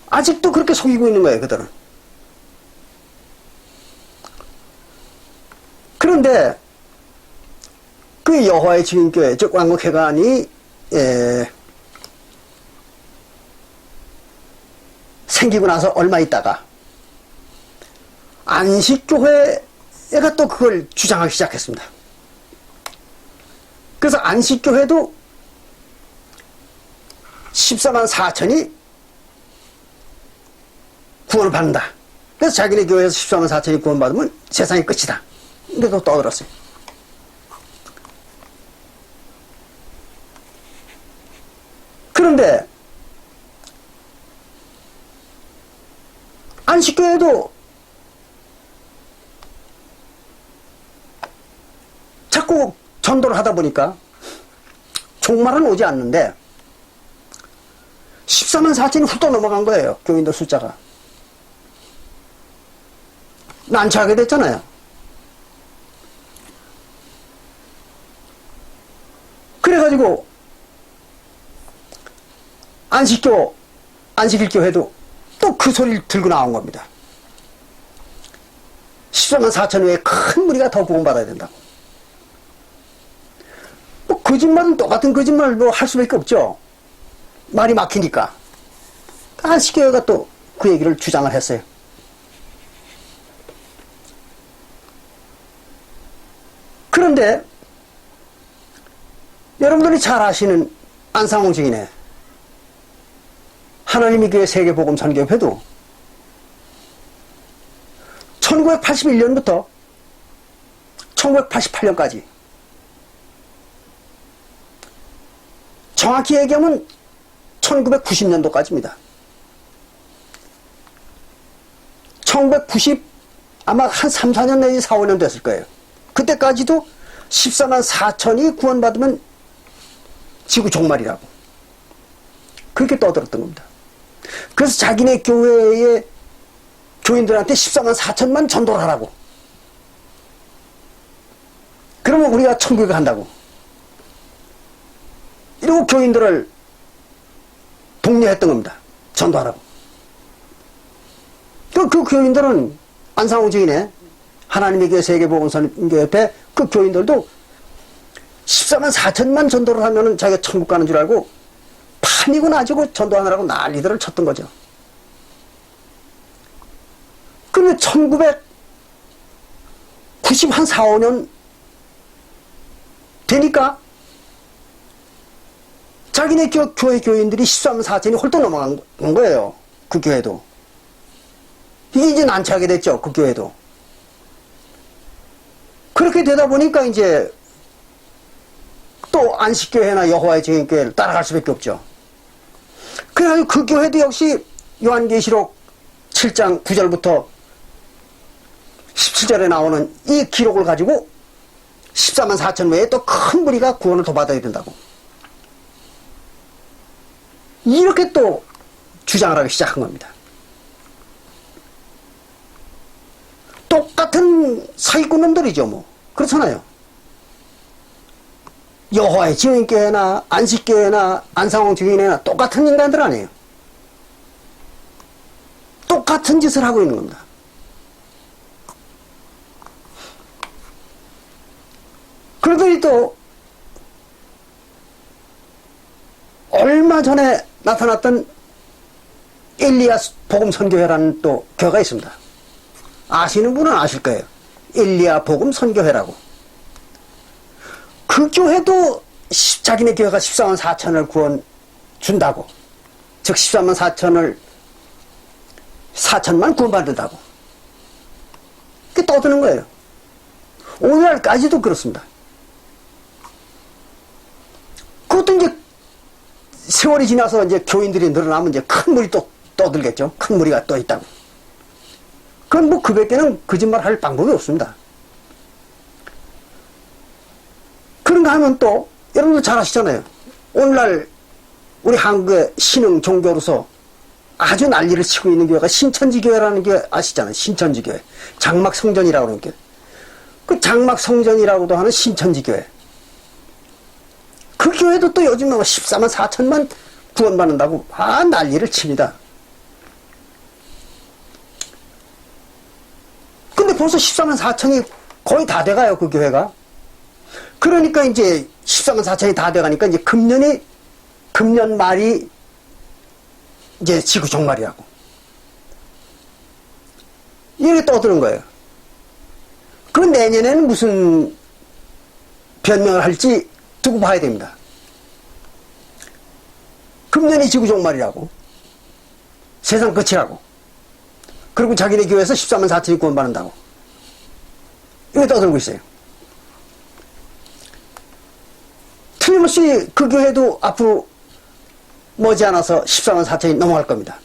아직도 그렇게 속이고 있는 거예요, 그들은. 그런데 그 여호와의 증인교회, 즉 왕국회관이 생기고 나서 얼마 있다가 안식교회가 또 그걸 주장하기 시작했습니다. 그래서 안식교회도 14만 4천이 구원을 받는다. 그래서 자기네 교회에서 14만 4천이 구원받으면 세상이 끝이다. 이래도 떠들었어요. 그런데 안식교회도 자꾸 전도를 하다 보니까 종말은 오지 않는데 14만 4천이 훌떡 넘어간 거예요. 교인들 숫자가. 난처하게 됐잖아요. 그래가지고 안식일교회도 또 그 소리를 들고 나온 겁니다. 14만 4천 외에 큰 무리가 더 구원받아야 된다고. 뭐 거짓말은 똑같은 거짓말을 뭐 할 수밖에 없죠. 말이 막히니까. 안식교회가 또 그 얘기를 주장을 했어요. 그런데 여러분들이 잘 아시는 안상홍 증인의 하나님의 교회 세계복음 선교협회도 1981년부터 1988년까지 정확히 얘기하면 1990년도까지입니다. 1990 아마 한 3, 4년 내지 4, 5년 됐을 거예요. 그때까지도 14만 4천이 구원받으면 지구 종말이라고 그렇게 떠들었던 겁니다. 그래서 자기네 교회의 교인들한테 14만 4천만 전도를 하라고. 그러면 우리가 천국에 간다고. 이러고 교인들을 독려했던 겁니다. 전도하라고. 그 교인들은 안상홍 증인의 하나님의 교회 세계복음선교협회 그 교인들도 14만 4천만 전도를 하면은 자기가 천국 가는 줄 알고 밤이고 낮이고 전도하느라고 난리들을 쳤던 거죠. 그러면 1990한 4, 5년 되니까 자기네 교회 교인들이 13만 4천이 홀딱 넘어간 거예요. 그 교회도. 이게 이제 난처하게 됐죠. 그 교회도. 그렇게 되다 보니까 이제 또 안식교회나 여호와의 증인교회를 따라갈 수밖에 없죠. 그래서 그 교회도 역시 요한계시록 7장 9절부터 17절에 나오는 이 기록을 가지고 14만 4천 외에 또 큰 무리가 구원을 더 받아야 된다고. 이렇게 또 주장을 하기 시작한 겁니다. 똑같은 사기꾼 놈들이죠, 뭐. 그렇잖아요. 여호와의 증인교회나 안식교회나 안상홍 증인회나 똑같은 인간들 아니에요. 똑같은 짓을 하고 있는 겁니다. 그러더니 또 얼마 전에 나타났던 엘리야 복음 선교회라는 또 교회가 있습니다. 아시는 분은 아실 거예요. 엘리야 복음 선교회라고. 그 교회도 자기네 교회가 14만 4천을 구원 준다고. 즉 14만 4천만 구원받는다고. 그게 떠드는 거예요. 오늘날까지도 그렇습니다. 그것도 이제 세월이 지나서 이제 교인들이 늘어나면 이제 큰 무리 또 떠들겠죠. 큰 무리가 또 있다고. 그건 뭐 그 밖에는 거짓말 할 방법이 없습니다. 그런가 하면 또 여러분들 잘 아시잖아요. 오늘날 우리 한국의 신흥 종교로서 아주 난리를 치고 있는 교회가 신천지교회라는 게 아시잖아요. 신천지교회. 장막성전이라고 하는 교회. 그 장막성전이라고도 하는 신천지교회. 그 교회도 또 요즘 14만 4천만 구원받는다고 난리를 칩니다. 근데 벌써 14만 4천이 거의 다 돼가요, 그 교회가. 그러니까 이제 14만 4천이 다 돼가니까 이제 금년 말이 이제 지구 종말이라고. 이렇게 떠드는 거예요. 그 내년에는 무슨 변명을 할지 두고 봐야 됩니다. 금년이 지구 종말이라고. 세상 끝이라고. 그리고 자기네 교회에서 14만 4천이 구원받는다고. 이거 떠들고 있어요. 틀림없이 그 교회도 앞으로 머지않아서 14만 4천이 넘어갈 겁니다.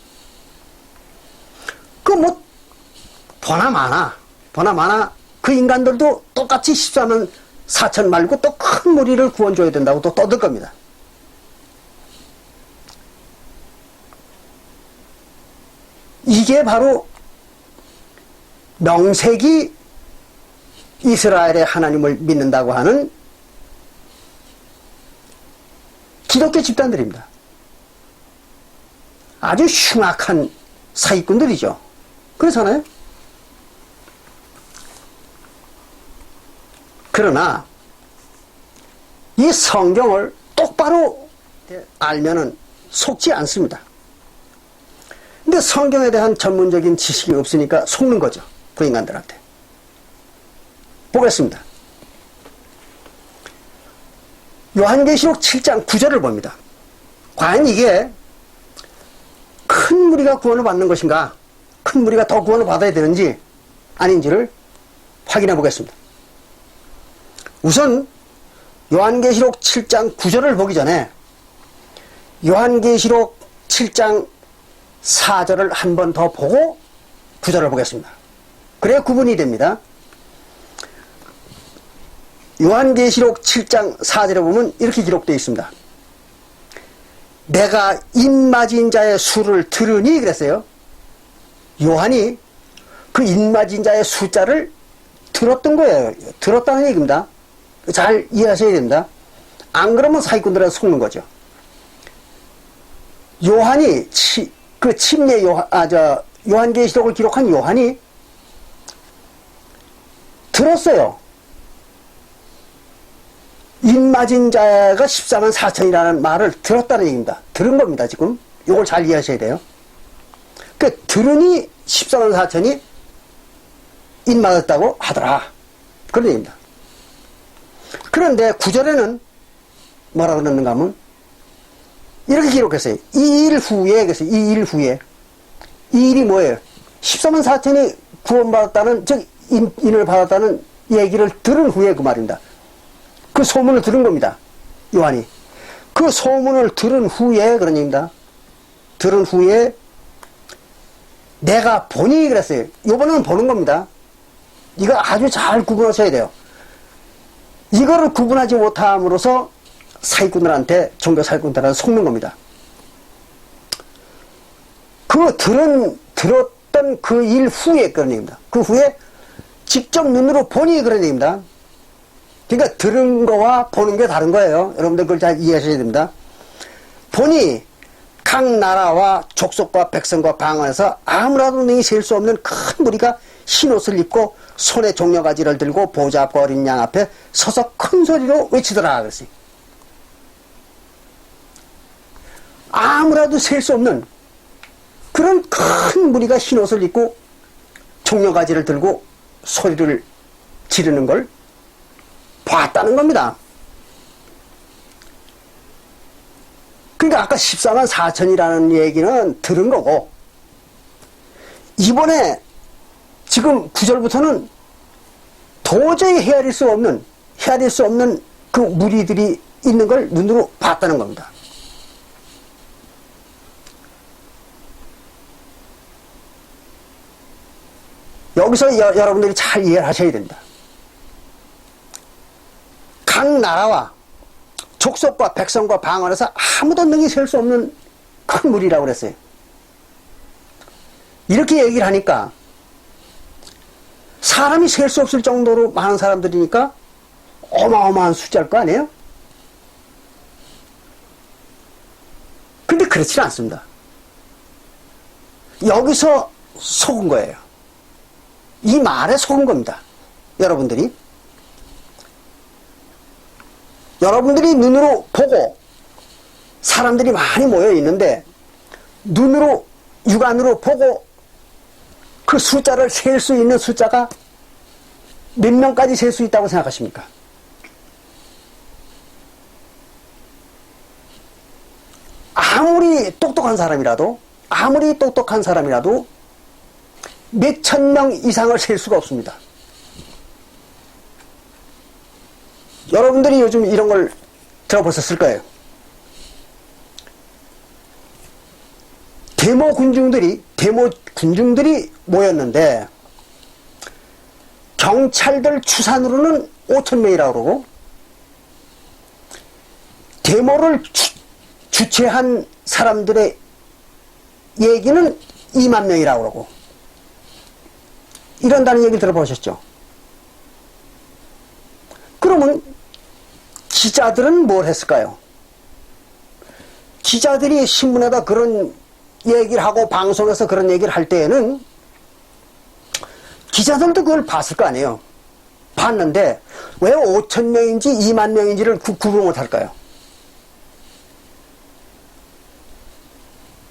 보나마나 그 인간들도 똑같이 14만 4천 말고 또 큰 무리를 구원줘야 된다고 또 떠들 겁니다. 이게 바로 명색이 이스라엘의 하나님을 믿는다고 하는 기독교 집단들입니다. 아주 흉악한 사기꾼들이죠. 그렇잖아요? 그러나 이 성경을 똑바로 알면은 속지 않습니다. 근데 성경에 대한 전문적인 지식이 없으니까 속는 거죠. 그 인간들한테. 보겠습니다. 요한계시록 7장 9절을 봅니다. 과연 이게 큰 무리가 구원을 받는 것인가? 큰 무리가 더 구원을 받아야 되는지 아닌지를 확인해 보겠습니다. 우선 요한계시록 7장 9절을 보기 전에 요한계시록 7장 4절을 한 번 더 보고 9절을 보겠습니다. 그래야 구분이 됩니다. 요한계시록 7장 4절에 보면 이렇게 기록되어 있습니다. 내가 입맞은 자의 수를 들으니 그랬어요. 요한이 그 입맞은 자의 숫자를 들었던 거예요. 들었다는 얘기입니다. 잘 이해하셔야 됩니다. 안 그러면 사기꾼들한테 속는 거죠. 요한이 그 침례 요한계시록을 기록한 요한이 들었어요. 인 맞은 자가 14만 4천이라는 말을 들었다는 얘기입니다. 들은 겁니다, 지금. 이걸 잘 이해하셔야 돼요. 그, 들으니 14만 4천이 인 맞았다고 하더라. 그런 얘기입니다. 그런데 구절에는 뭐라 그러는가 하면, 이렇게 기록했어요. 이 일 후에, 그래서 이 일 후에. 이 일이 뭐예요? 14만 4천이 구원받았다는, 즉, 인을 받았다는 얘기를 들은 후에 그 말입니다. 그 소문을 들은 겁니다. 요한이. 그 소문을 들은 후에 그런 얘기입니다. 들은 후에 내가 보니 그랬어요. 요번에는 보는 겁니다. 이거 아주 잘 구분하셔야 돼요. 이거를 구분하지 못함으로써 사기꾼들한테, 종교 사기꾼들한테 속는 겁니다. 그 들었던 그 일 후에 그런 얘기입니다. 그 후에 직접 눈으로 보니 그런 얘기입니다. 그러니까 들은 거와 보는 게 다른 거예요. 여러분들 그걸 잘 이해하셔야 됩니다. 보니 각 나라와 족속과 백성과 방언에서 아무라도 능히 셀 수 없는 큰 무리가 흰옷을 입고 손에 종려가지를 들고 보좌 앞과 어린 양 앞에 서서 큰 소리로 외치더라 그랬어요. 아무라도 셀 수 없는 그런 큰 무리가 흰옷을 입고 종려가지를 들고 소리를 지르는 걸 봤다는 겁니다. 그러니까 아까 14만 4천이라는 얘기는 들은 거고, 이번에 지금 9절부터는 도저히 헤아릴 수 없는 그 무리들이 있는 걸 눈으로 봤다는 겁니다. 여기서 여러분들이 잘 이해를 하셔야 됩니다. 각 나라와 족속과 백성과 방언에서 아무도 능히 셀 수 없는 큰 무리라고 그랬어요. 이렇게 얘기를 하니까 사람이 셀 수 없을 정도로 많은 사람들이니까 어마어마한 숫자일 거 아니에요? 근데 그렇지는 않습니다. 여기서 속은 거예요. 이 말에 속은 겁니다. 여러분들이 눈으로 보고 사람들이 많이 모여 있는데 눈으로 육안으로 보고 그 숫자를 셀 수 있는 숫자가 몇 명까지 셀 수 있다고 생각하십니까? 아무리 똑똑한 사람이라도 몇천 명 이상을 셀 수가 없습니다. 여러분들이 요즘 이런 걸 들어보셨을 거예요. 데모 군중들이 모였는데 경찰들 추산으로는 5천 명이라고 그러고 데모를 주최한 사람들의 얘기는 2만 명이라고 그러고 이런다는 얘기를 들어보셨죠? 그러면 기자들은 뭘 했을까요? 기자들이 신문에다 그런 얘기를 하고 방송에서 그런 얘기를 할 때에는 기자들도 그걸 봤을 거 아니에요. 봤는데 왜 5천 명인지 2만 명인지를 구분 못할까요?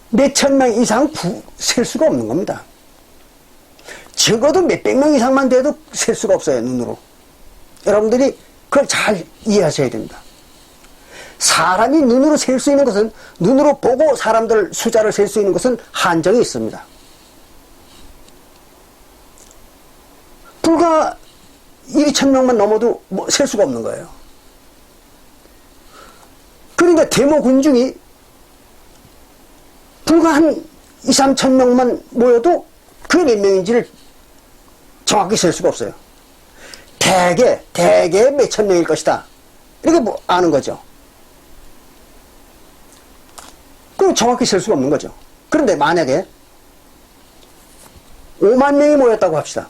몇천 명 이상 셀 수가 없는 겁니다. 적어도 몇백 명 이상만 돼도 셀 수가 없어요, 눈으로. 여러분들이 그걸 잘 이해하셔야 됩니다. 사람이 눈으로 셀 수 있는 것은, 눈으로 보고 사람들 숫자를 셀 수 있는 것은 한정이 있습니다. 불과 2,000명만 넘어도 셀 수가 없는 거예요. 그러니까 데모 군중이 불과 한 2,3천 명만 모여도 그게 몇 명인지를 정확히 셀 수가 없어요. 대개 몇천 명일 것이다. 이렇게 아는 거죠. 그럼 정확히 셀 수가 없는 거죠. 그런데 만약에 5만 명이 모였다고 합시다.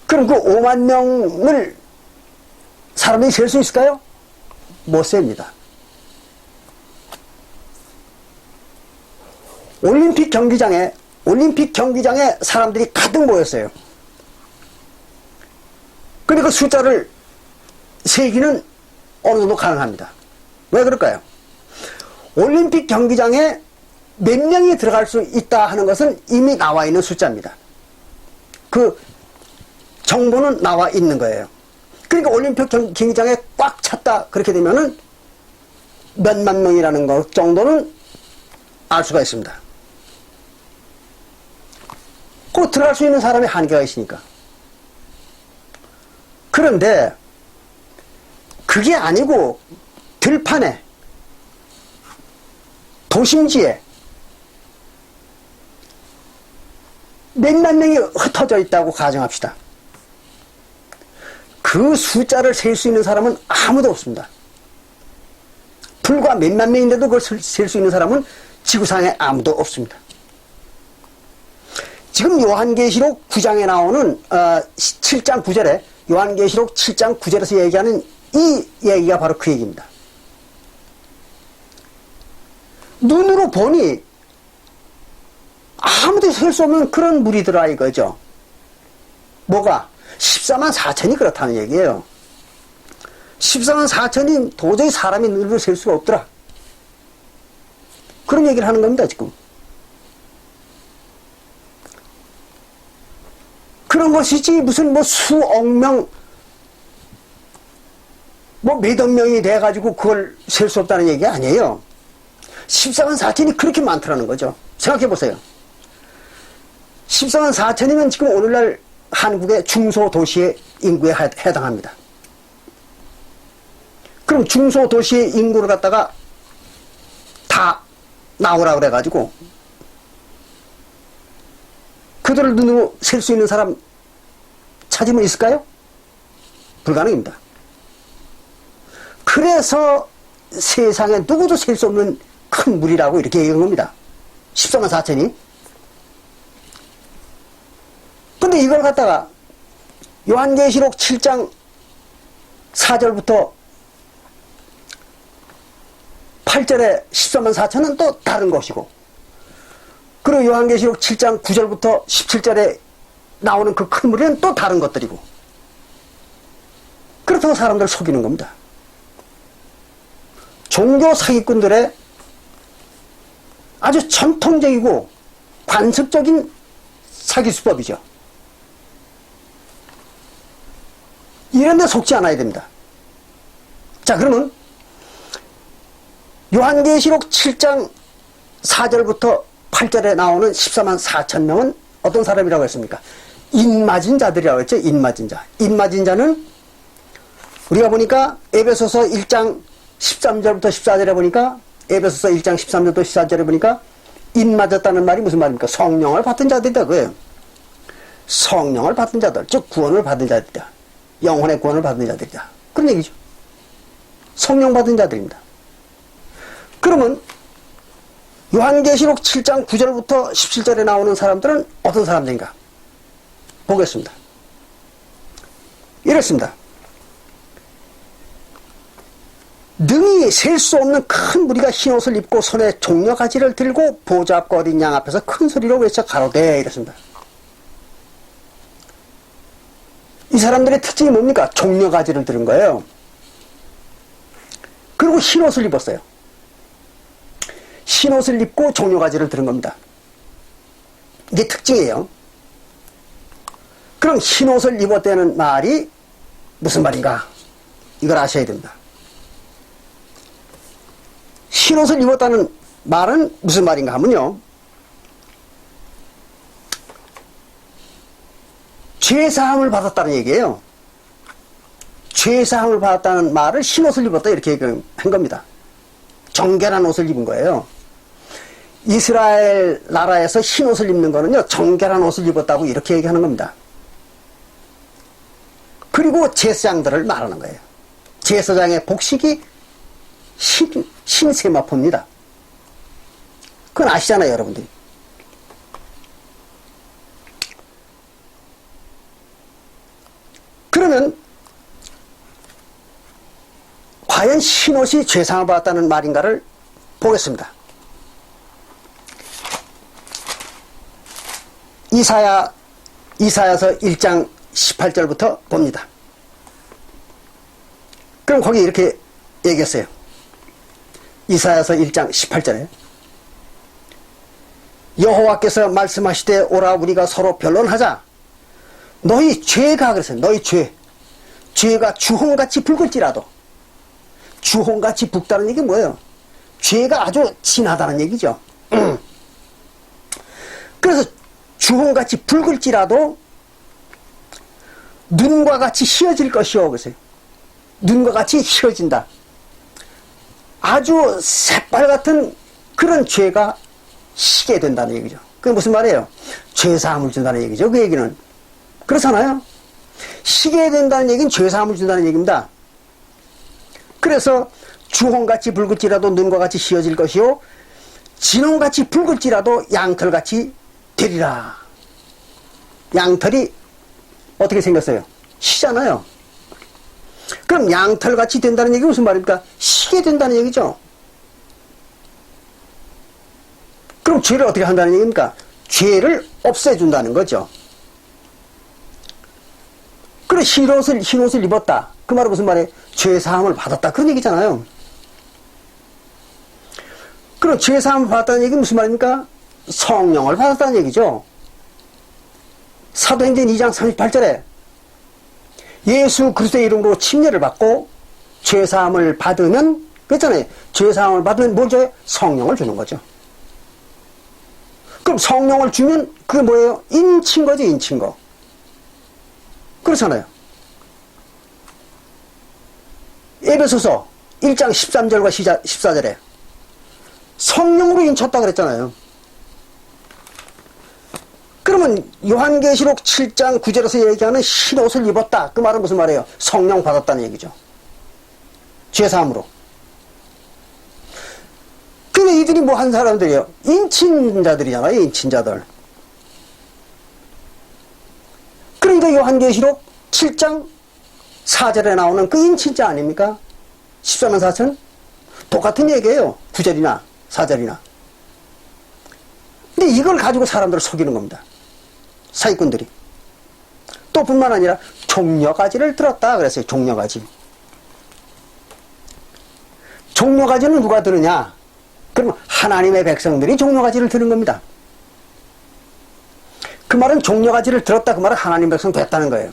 그럼 그 5만 명을 사람들이 셀 수 있을까요? 못 셉니다. 올림픽 경기장에 사람들이 가득 모였어요. 근데 그 숫자를 세기는 어느 정도 가능합니다. 왜 그럴까요? 올림픽 경기장에 몇 명이 들어갈 수 있다 하는 것은 이미 나와 있는 숫자입니다. 그 정보는 나와 있는 거예요. 그러니까 올림픽 경기장에 꽉 찼다 그렇게 되면은 몇만 명이라는 것 정도는 알 수가 있습니다. 꼭 들어갈 수 있는 사람이 한계가 있으니까. 그런데 그게 아니고 들판에 도심지에 몇만 명이 흩어져 있다고 가정합시다. 그 숫자를 셀 수 있는 사람은 아무도 없습니다. 불과 몇만 명인데도 그걸 셀 수 있는 사람은 지구상에 아무도 없습니다. 지금 요한계시록 9장에 나오는 7장 9절에 요한계시록 7장 9절에서 얘기하는 이 얘기가 바로 그 얘기입니다. 눈으로 보니 아무도 셀 수 없는 그런 무리더라 이거죠. 뭐가? 14만 4천이 그렇다는 얘기예요. 14만 4천이 도저히 사람이 눈으로 셀 수가 없더라. 그런 얘기를 하는 겁니다, 지금. 그런 것이지, 무슨 수억 명, 몇억 명이 돼가지고 그걸 셀 수 없다는 얘기 아니에요. 14만 4천이 그렇게 많더라는 거죠. 생각해 보세요. 14만 4천이면 지금 오늘날 한국의 중소도시의 인구에 해당합니다. 그럼 중소도시의 인구를 갖다가 다 나오라 그래가지고 그들을 눈으로 셀 수 있는 사람 찾으면 있을까요? 불가능입니다. 그래서 세상에 누구도 셀 수 없는 큰 무리라고 이렇게 얘기한 겁니다. 14만 4천이. 근데 이걸 갖다가 요한계시록 7장 4절부터 8절에 14만 4천은 또 다른 것이고, 그리고 요한계시록 7장 9절부터 17절에 나오는 그 큰 무리는 또 다른 것들이고, 그렇다고 사람들을 속이는 겁니다. 종교 사기꾼들의 아주 전통적이고 관습적인 사기수법이죠. 이런 데 속지 않아야 됩니다. 자, 그러면 요한계시록 7장 4절부터 8절에 나오는 14만 4천 명은 어떤 사람이라고 했습니까? 인맞은 자들이라고 했죠. 인맞은 자. 인맞은 자는 우리가 보니까 에베소서 1장 13절부터 14절에 보니까, 에베소서 1장 13절부터 14절에 보니까 인맞았다는 말이 무슨 말입니까? 성령을 받은 자들이다 그거예요. 성령을 받은 자들, 즉 구원을 받은 자들이다. 영혼의 구원을 받은 자들이다. 그런 얘기죠. 성령 받은 자들입니다. 그러면 요한계시록 7장 9절부터 17절에 나오는 사람들은 어떤 사람들인가? 보겠습니다. 이렇습니다. 능히 셀 수 없는 큰 무리가 흰옷을 입고 손에 종려가지를 들고 보좌앞과 어린 양 앞에서 큰 소리로 외쳐 가로되, 이랬습니다. 이 사람들의 특징이 뭡니까? 종려가지를 들은 거예요. 그리고 흰옷을 입었어요. 흰옷을 입고 종려가지를 들은 겁니다. 이게 특징이에요. 그럼 흰옷을 입었다는 말이 무슨 말인가? 이걸 아셔야 됩니다. 흰옷을 입었다는 말은 무슨 말인가 하면요, 죄사함을 받았다는 얘기예요. 죄사함을 받았다는 말을 흰옷을 입었다 이렇게 한 겁니다. 정결한 옷을 입은 거예요. 이스라엘 나라에서 흰옷을 입는 거는요, 정결한 옷을 입었다고 이렇게 얘기하는 겁니다. 그리고 제사장들을 말하는 거예요. 제사장의 복식이 흰세마포입니다. 그건 아시잖아요, 여러분들이. 그러면 과연 흰옷이 죄상을 받았다는 말인가를 보겠습니다. 이사야서 1장 18절부터 봅니다. 그럼 거기 이렇게 얘기했어요. 이사야서 1장 18절에 여호와께서 말씀하시되 오라 우리가 서로 변론하자. 너희 죄가 그랬어요. 너희 죄가 주홍같이 붉을지라도. 주홍같이 붉다는 얘기 뭐예요? 죄가 아주 진하다는 얘기죠. 그래서 주홍같이 붉을지라도 눈과 같이 희어질 것이요. 그랬어요. 눈과 같이 희어진다. 아주 새빨같은 그런 죄가 희게 된다는 얘기죠. 그게 무슨 말이에요? 죄사함을 준다는 얘기죠. 그 얘기는. 그렇잖아요. 희게 된다는 얘기는 죄사함을 준다는 얘기입니다. 그래서 주홍같이 붉을지라도 눈과 같이 희어질 것이요 진홍같이 붉을지라도 양털같이 되리라. 양털이 어떻게 생겼어요? 희잖아요. 그럼 양털같이 된다는 얘기 무슨 말입니까? 희게 된다는 얘기죠. 그럼 죄를 어떻게 한다는 얘기입니까? 죄를 없애준다는 거죠. 그래 흰 옷을 입었다. 그 말은 무슨 말이에요? 죄사함을 받았다. 그런 얘기잖아요. 그럼 죄사함을 받았다는 얘기는 무슨 말입니까? 성령을 받았다는 얘기죠. 사도행전 2장 38절에 예수 그리스도의 이름으로 침례를 받고 죄사함을 받으면 그랬잖아요. 죄사함을 받으면 뭘 줘요? 성령을 주는 거죠. 그럼 성령을 주면 그게 뭐예요? 인친 거죠. 인친 거. 그렇잖아요. 에베소서 1장 13절과 14절에 성령으로 인쳤다 그랬잖아요. 그러면 요한계시록 7장 9절에서 얘기하는 흰 옷을 입었다. 그 말은 무슨 말이에요? 성령 받았다는 얘기죠. 죄사함으로. 근데 이들이 뭐 한 사람들이에요? 인친자들이잖아요. 인친자들. 그러니까 요한계시록 7장 4절에 나오는 그 인친자 아닙니까? 14만 4천? 똑같은 얘기예요. 9절이나 4절이나. 근데 이걸 가지고 사람들을 속이는 겁니다. 사기꾼들이. 또 뿐만 아니라 종려가지를 들었다 그랬어요. 종려가지. 종려가지는 누가 들으냐? 그러면 하나님의 백성들이 종려가지를 들은 겁니다. 그 말은 종려가지를 들었다 그 말은 하나님 백성 됐다는 거예요.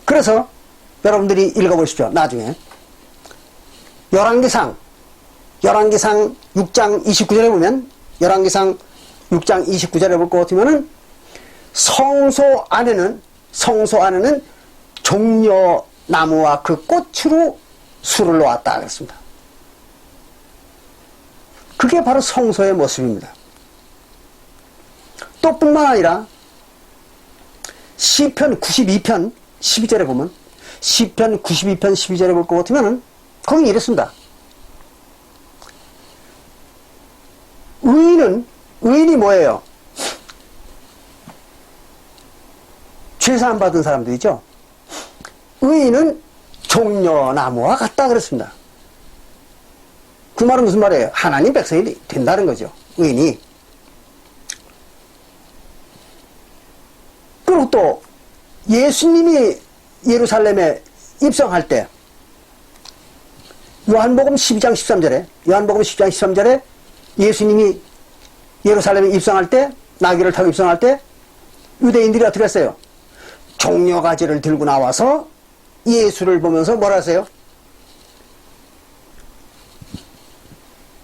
그래서 여러분들이 읽어보십시오. 나중에 열왕기상 6장 29절에 보면 열왕기상 6장 29절에 볼 것 같으면은 성소 안에는 종려나무와 그 꽃으로 술을 놓았다 그랬습니다. 그게 바로 성소의 모습입니다. 또 뿐만 아니라 시편 92편 12절에 보면 시편 92편 12절에 볼 것 같으면은 거기 이랬습니다. 의인이 뭐예요? 죄사함 받은 사람들이죠. 의인은 종려나무와 같다 그랬습니다. 그 말은 무슨 말이에요? 하나님 백성이 된다는 거죠. 의인이. 그리고 또 예수님이 예루살렘에 입성할 때 요한복음 12장 13절에 예수님이 예루살렘에 입성할 때 나귀를 타고 입성할 때 유대인들이 어떻게 했어요? 종려가지를 들고 나와서 예수를 보면서 뭐라 하세요?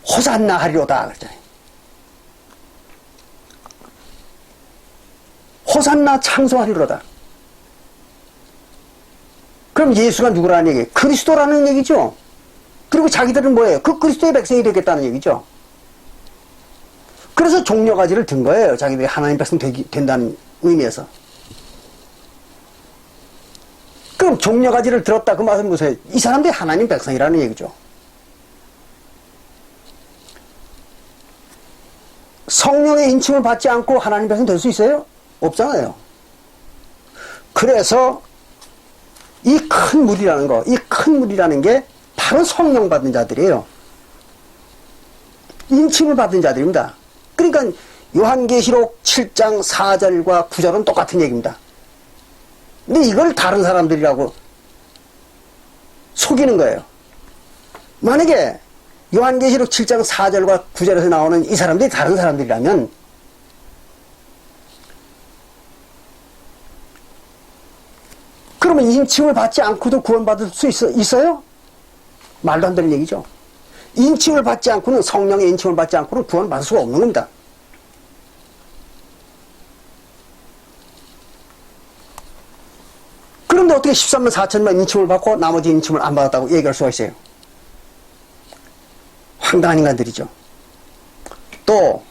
호산나 하리로다 그랬잖아요. 호산나 창소하리로다. 그럼 예수가 누구라는 얘기예요? 그리스도라는 얘기죠. 그리고 자기들은 뭐예요? 그 그리스도의 백성이 되겠다는 얘기죠. 그래서 종려가지를 든 거예요. 자기들이 하나님 백성 된다는 의미에서. 그럼 종려가지를 들었다 그 말은 무슨 이 사람들이 하나님 백성이라는 얘기죠. 성령의 인침을 받지 않고 하나님 백성 될 수 있어요? 없잖아요. 그래서 이 큰 무리라는 게 바로 성령 받은 자들이에요. 인침을 받은 자들입니다. 그러니까 요한계시록 7장 4절과 9절은 똑같은 얘기입니다. 근데 이걸 다른 사람들이라고 속이는 거예요. 만약에 요한계시록 7장 4절과 9절에서 나오는 이 사람들이 다른 사람들이라면 그러면 인침을 받지 않고도 구원받을 수 있어요? 말도 안 되는 얘기죠. 인침을 받지 않고는, 성령의 인침을 받지 않고는 구원받을 수가 없는 겁니다. 그런데 어떻게 13만 4천만 인침을 받고 나머지 인침을 안 받았다고 얘기할 수가 있어요? 황당한 인간들이죠. 또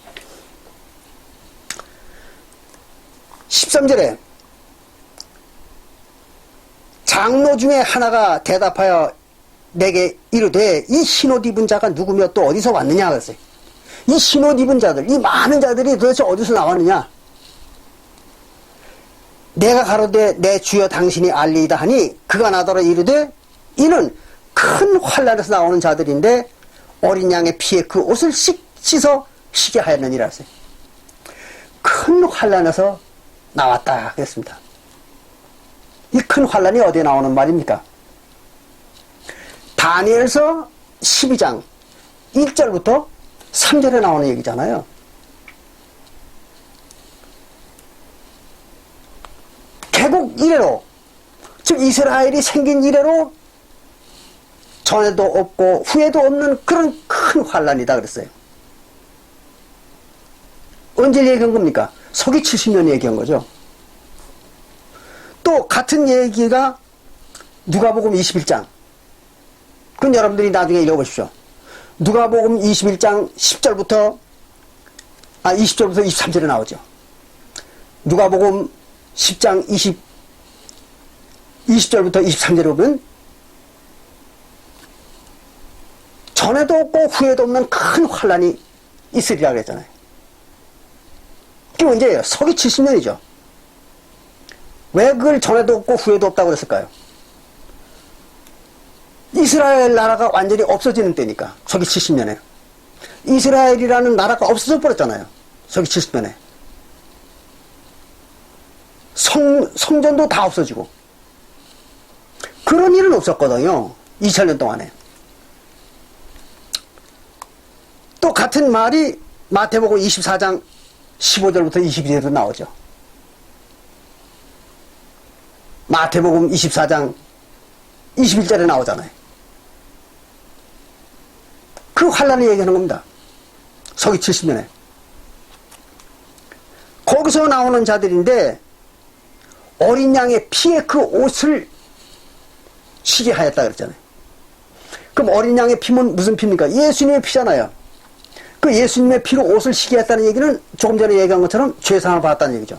13절에 장로 중에 하나가 대답하여 내게 이르되 이 흰옷 입은 자가 누구며 또 어디서 왔느냐 그랬어요. 이 흰옷 입은 자들, 이 많은 자들이 도대체 어디서 나왔느냐? 내가 가로되 내 주여 당신이 알리이다 하니 그가 나더러 이르되 이는 큰 환난에서 나오는 자들인데 어린 양의 피에 그 옷을 씻어 쉬게 하였느니라 했어요. 큰 환난에서 나왔다 그랬습니다. 이 큰 환난이 어디에 나오는 말입니까? 다니엘서 12장 1절부터 3절에 나오는 얘기잖아요. 개국 이래로, 즉 이스라엘이 생긴 이래로 전에도 없고 후에도 없는 그런 큰 환난이다 그랬어요. 언제 얘기한 겁니까? 서기 70년 얘기한 거죠. 또 같은 얘기가 누가복음 21장. 그건 여러분들이 나중에 읽어보십시오. 누가복음 21장 10절부터 20절부터 23절에 나오죠. 누가복음 10장 20절부터 23절에 보면 전에도 없고 후에도 없는 큰 환난이 있으리라 그랬잖아요. 그게 언제예요? 서기 70년이죠. 왜 그걸 전에도 없고 후에도 없다고 그랬을까요? 이스라엘 나라가 완전히 없어지는 때니까. 서기 70년에 이스라엘이라는 나라가 없어져 버렸잖아요. 서기 70년에 성전도 다 없어지고 그런 일은 없었거든요. 2000년 동안에. 또 같은 말이 마태복음 24장 15절부터 22절로 나오죠. 마태복음 24장 21절에 나오잖아요. 그 환난을 얘기하는 겁니다. 서기 70년에. 거기서 나오는 자들인데 어린 양의 피에 그 옷을 쉬게 하였다 그랬잖아요. 그럼 어린 양의 피는 무슨 피입니까? 예수님의 피잖아요. 그 예수님의 피로 옷을 쉬게 했다는 얘기는 조금 전에 얘기한 것처럼 죄사함을 받았다는 얘기죠.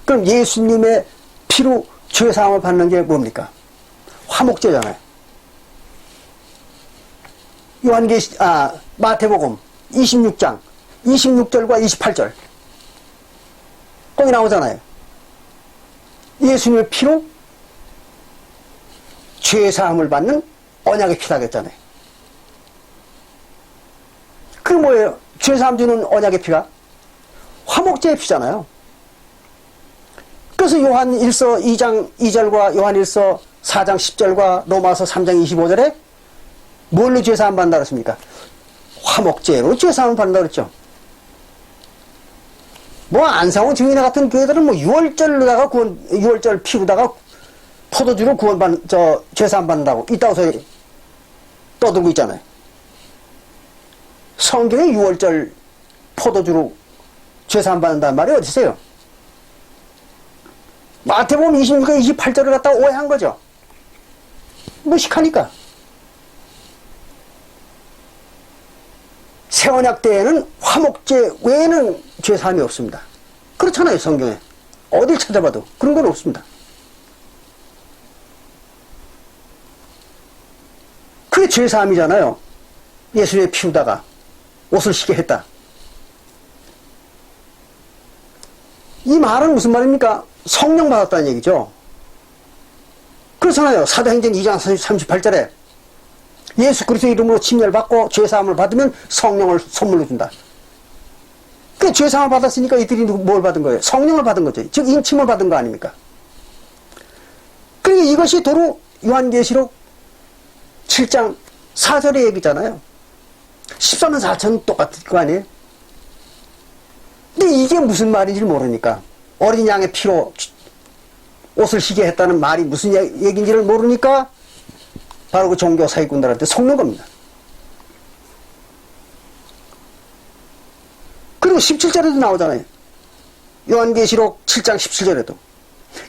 그럼 예수님의 피로 죄사함을 받는 게 뭡니까? 화목제잖아요. 마태복음 26장 26절과 28절 거기 나오잖아요. 예수님의 피로 죄사함을 받는 언약의 피라고 했잖아요. 그게 뭐예요? 죄사함 주는 언약의 피가 화목제의 피잖아요. 그래서 요한 1서 2장 2절과 요한 1서 4장 10절과 로마서 3장 25절에 뭘로 죄사함 받는다 그랬습니까? 화목제로 죄사함 받는다 그랬죠. 뭐 안상원 증인회 같은 교회들은 뭐 6월절로다가 6월절 피우다가 포도주로 죄사함 받는다고 이따가 소리 떠들고 있잖아요. 성경에 6월절 포도주로 죄사함 받는다는 말이 어디 있어요? 마태복음 26장 28절을 갖다가 오해한 거죠. 무식하니까. 새언약 때에는 화목제 외에는 죄사함이 없습니다. 그렇잖아요. 성경에 어딜 찾아봐도 그런 건 없습니다. 그게 죄사함이잖아요. 예수님의 피우다가 옷을 쉬게 했다. 이 말은 무슨 말입니까? 성령 받았다는 얘기죠. 그렇잖아요. 사도행전 2장 38절에 예수 그리스도 이름으로 침례를 받고 죄사함을 받으면 성령을 선물로 준다. 그 죄사함을 받았으니까 이들이 뭘 받은 거예요? 성령을 받은 거죠. 즉 인침을 받은 거 아닙니까? 그러니까 이것이 도로 요한계시록 7장 4절의 얘기잖아요. 14만 4천 똑같을 거 아니에요? 근데 이게 무슨 말인지 모르니까, 어린 양의 피로 옷을 희게 했다는 말이 무슨 얘기인지를 모르니까 바로 그 종교 사기꾼들한테 속는 겁니다. 그리고 17절에도 나오잖아요. 요한계시록 7장 17절에도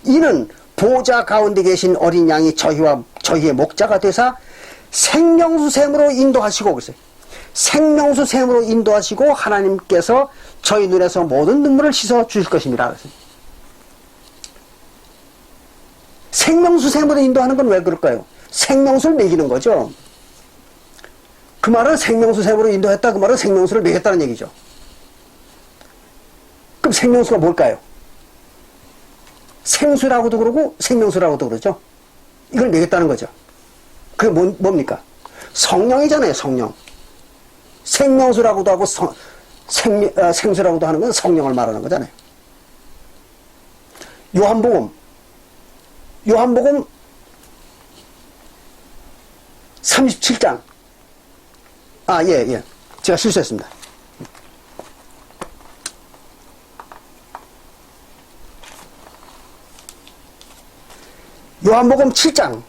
이는 보좌 가운데 계신 어린 양이 저희의 목자가 되사 생명수 샘으로 인도하시고, 그랬어요. 생명수 샘으로 인도하시고 하나님께서 저희 눈에서 모든 눈물을 씻어 주실 것입니다. 그랬어요. 생명수 샘으로 인도하는 건 왜 그럴까요? 생명수를 먹이는 거죠. 그 말은 생명수 샘으로 인도했다, 그 말은 생명수를 먹였다는 얘기죠. 그럼 생명수가 뭘까요? 생수라고도 그러고 생명수라고도 그러죠. 이걸 먹였다는 거죠. 그게 뭡니까? 성령이잖아요, 성령. 생명수라고도 하고 생수라고도 하는 건 성령을 말하는 거잖아요. 요한복음 37장. 예. 제가 실수했습니다. 요한복음 7장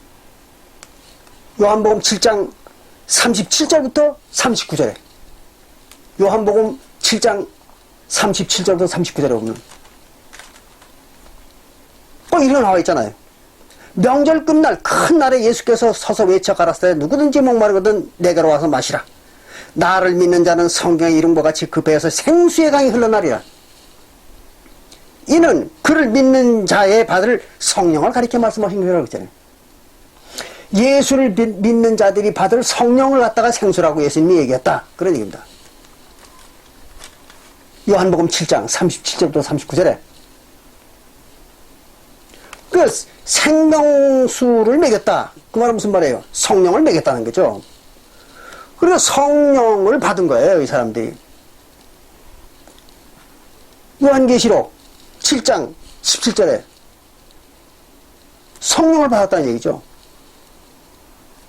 37절부터 39절에, 요한복음 7장 37절부터 39절에 보면 꼭 이렇게 나와 있잖아요. 명절 끝날 큰 날에 예수께서 서서 외쳐 가라사대 누구든지 목마르거든 내게로 와서 마시라. 나를 믿는 자는 성경의 이름과 같이 그 배에서 생수의 강이 흘러나리라. 이는 그를 믿는 자의 받을 성령을 가리켜 말씀하신 거라고 했잖아요. 예수를 믿는 자들이 받을 성령을 갖다가 생수라고 예수님이 얘기했다, 그런 얘기입니다. 요한복음 7장 37절부터 39절에 그 생명수를 먹였다, 그 말은 무슨 말이에요? 성령을 먹였다는 거죠. 그래서 성령을 받은 거예요, 이 사람들이. 요한계시록 7장 17절에 성령을 받았다는 얘기죠.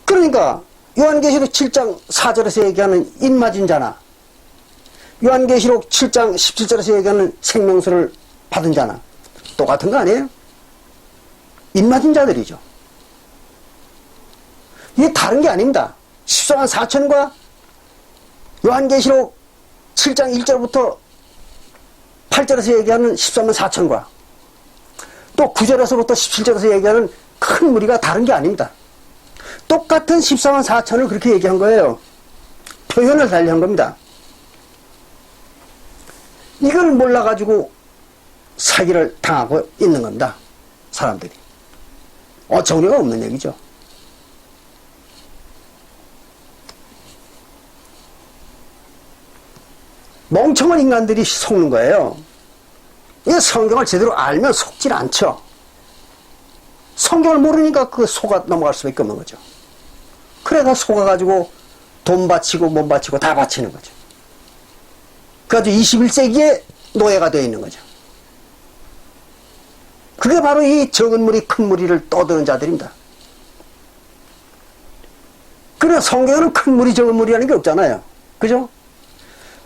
그러니까 요한계시록 7장 4절에서 얘기하는 입맞은 자나, 요한계시록 7장 17절에서 얘기하는 생명수를 받은 자나 똑같은 거 아니에요? 입맞은 자들이죠. 이게 다른 게 아닙니다. 14만 4천과 요한계시록 7장 1절부터 8절에서 얘기하는 14만 4천과 또 9절에서부터 17절에서 얘기하는 큰 무리가 다른 게 아닙니다. 똑같은 14만 4천을 그렇게 얘기한 거예요. 표현을 달리한 겁니다. 이걸 몰라가지고 사기를 당하고 있는 겁니다, 사람들이. 정리가 없는 얘기죠. 멍청한 인간들이 속는 거예요. 이 성경을 제대로 알면 속질 않죠. 성경을 모르니까 그 속아 넘어갈 수밖에 없는 거죠. 그래서 속아가지고 돈 바치고 몸 바치고 다 바치는 거죠. 그래가지고 21세기에 노예가 되어 있는 거죠. 그게 바로 이 적은 무리 큰 무리를 떠드는 자들입니다. 그래서 성경에는 큰 무리 적은 무리라는 게 없잖아요. 그죠?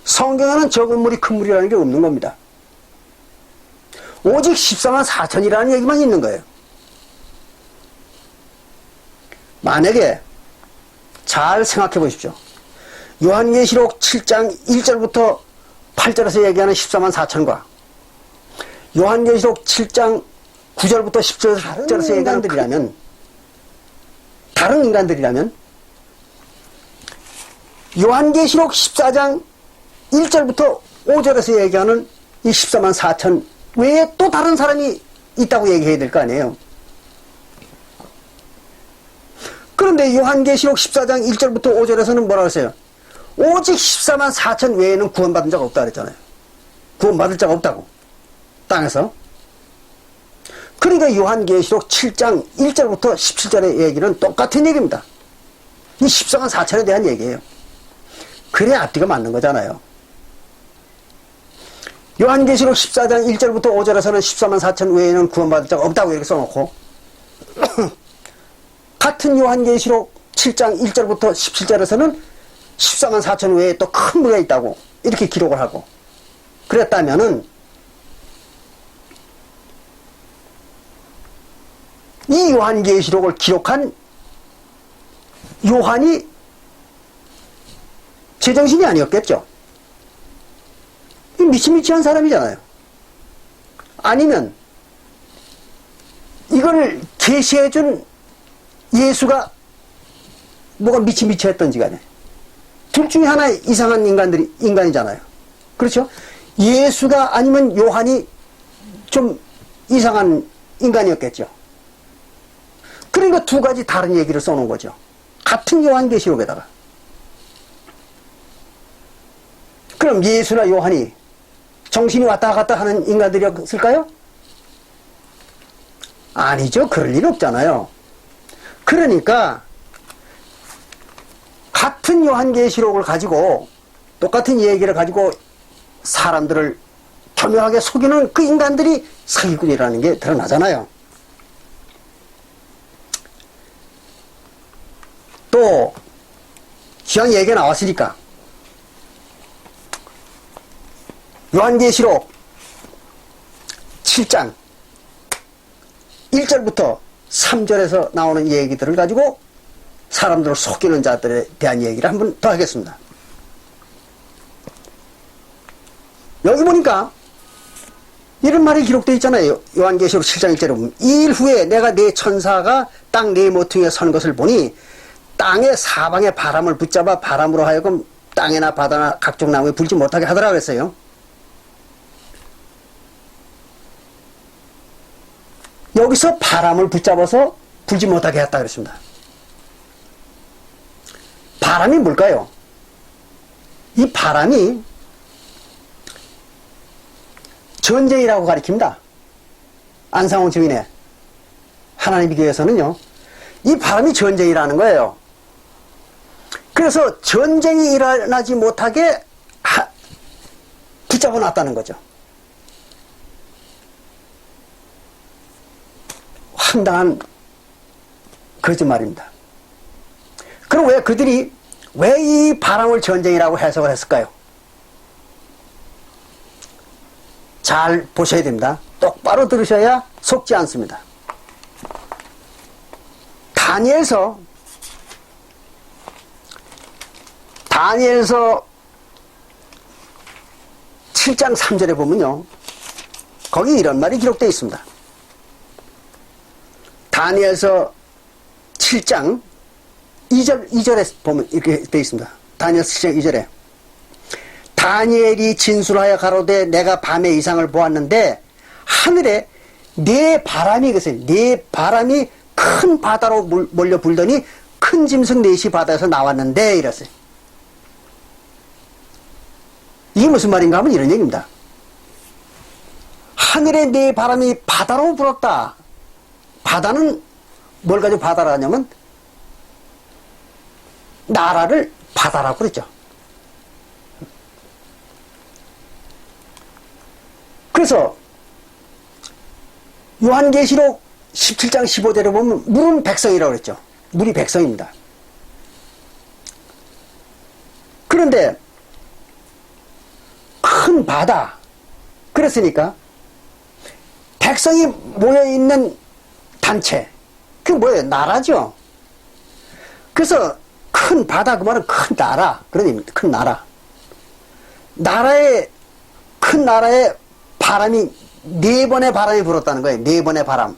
성경에는 적은 무리 큰 무리라는 게 없는 겁니다. 오직 14만 4천이라는 얘기만 있는 거예요. 만약에 잘 생각해 보십시오. 요한계시록 7장 1절부터 8절에서 얘기하는 14만 4천과 요한계시록 7장 9절부터 10절에서 얘기하는 다른 인간들이라면 요한계시록 14장 1절부터 5절에서 얘기하는 이 14만 4천 외에 또 다른 사람이 있다고 얘기해야 될 거 아니에요. 그런데 요한계시록 14장 1절부터 5절에서는 뭐라고 했어요? 오직 14만 4천 외에는 구원받은 자가 없다 그랬잖아요. 구원받을 자가 없다고, 땅에서. 그러니까 요한계시록 7장 1절부터 17절의 얘기는 똑같은 얘기입니다. 이 14만 4천에 대한 얘기예요. 그래야 앞뒤가 맞는 거잖아요. 요한계시록 14장 1절부터 5절에서는 14만 4천 외에는 구원받을 자가 없다고 이렇게 써놓고 같은 요한계시록 7장 1절부터 17절에서는 14만 4천 외에 또 큰 무리가 있다고 이렇게 기록을 하고, 그랬다면은 이 요한계시록을 기록한 요한이 제정신이 아니었겠죠. 미치미치한 사람이잖아요. 아니면 이걸 계시해준 예수가 뭐가 미치미치했던지 간에 둘 중에 하나 이상한 인간이잖아요. 그렇죠? 예수가 아니면 요한이 좀 이상한 인간이었겠죠. 그러니까 두 가지 다른 얘기를 써놓은 거죠. 같은 요한계시록에다가. 그럼 예수나 요한이 정신이 왔다 갔다 하는 인간들이었을까요? 아니죠. 그럴 일 없잖아요. 그러니까 같은 요한계시록을 가지고 똑같은 얘기를 가지고 사람들을 교묘하게 속이는 그 인간들이 사기꾼이라는 게 드러나잖아요. 또 귀한 얘기가 나왔으니까 요한계시록 7장 1절부터 3절에서 나오는 얘기들을 가지고 사람들을 속이는 자들에 대한 얘기를 한 번 더 하겠습니다. 여기 보니까 이런 말이 기록되어 있잖아요. 요한계시록 7장 1절에 보면, 이 일 후에 내가 네 천사가 땅 네 모퉁이에 선 것을 보니 땅의 사방에 바람을 붙잡아 바람으로 하여금 땅이나 바다나 각종 나무에 불지 못하게 하더라 그랬어요. 여기서 바람을 붙잡아서 불지 못하게 했다 그랬습니다. 바람이 뭘까요? 이 바람이 전쟁이라고 가리킵니다. 안상홍 증인의 하나님 교회에서는요, 이 바람이 전쟁이라는 거예요. 그래서 전쟁이 일어나지 못하게 붙잡아 놨다는 거죠. 황당한 거짓말입니다. 그럼 왜 그들이 왜 이 바람을 전쟁이라고 해석을 했을까요? 잘 보셔야 됩니다. 똑바로 들으셔야 속지 않습니다. 다니엘서 7장 3절에 보면요, 거기 이런 말이 기록되어 있습니다. 다니엘서 7장 2절에 보면 이렇게 되어 있습니다. 다니엘서 7장 2절에 다니엘이 진술하여 가로되 내가 밤에 이상을 보았는데 하늘에 네 바람이 네 바람이 큰 바다로 몰려 불더니 큰 짐승 넷이 바다에서 나왔는데 이랬어요. 이게 무슨 말인가 하면 이런 얘기입니다. 하늘에 네 바람이 바다로 불었다. 바다는 뭘 가지고 바다라 하냐면 나라를 바다라고 그랬죠. 그래서 요한계시록 17장 15절에 보면 물은 백성이라고 그랬죠. 물이 백성입니다. 그런데 큰 바다, 그랬으니까 백성이 모여있는 단체, 그게 뭐예요? 나라죠. 그래서 큰 바다, 그 말은 큰 나라, 그런 의미입니다. 큰 나라. 큰 나라에 바람이, 네 번의 바람이 불었다는 거예요. 네 번의 바람.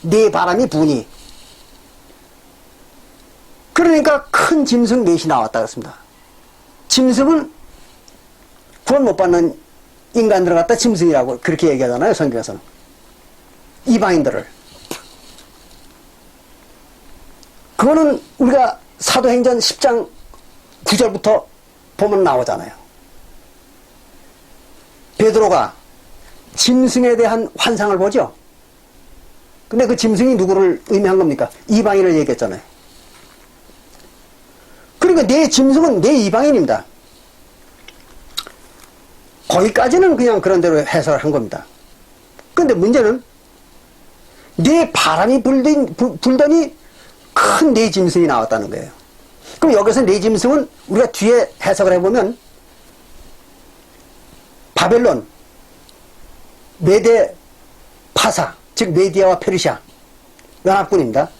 네 바람이 부니. 그러니까 큰 짐승 넷이 나왔다 그랬습니다. 짐승은 구원 못 받는 인간들을 갖다 짐승이라고 그렇게 얘기하잖아요, 성경에서는. 이방인들을. 그거는 우리가 사도행전 10장 9절부터 보면 나오잖아요. 베드로가 짐승에 대한 환상을 보죠. 근데 그 짐승이 누구를 의미한 겁니까? 이방인을 얘기했잖아요. 그러니까 내 짐승은 내 이방인입니다. 거기까지는 그냥 그런 대로 해석을 한 겁니다. 근데 문제는 내 바람이 불더니 큰 내 짐승이 나왔다는 거예요. 그럼 여기서 네 짐승은 우리가 뒤에 해석을 해보면 바벨론, 메데, 파사, 즉 메디아와 페르시아 연합군입니다.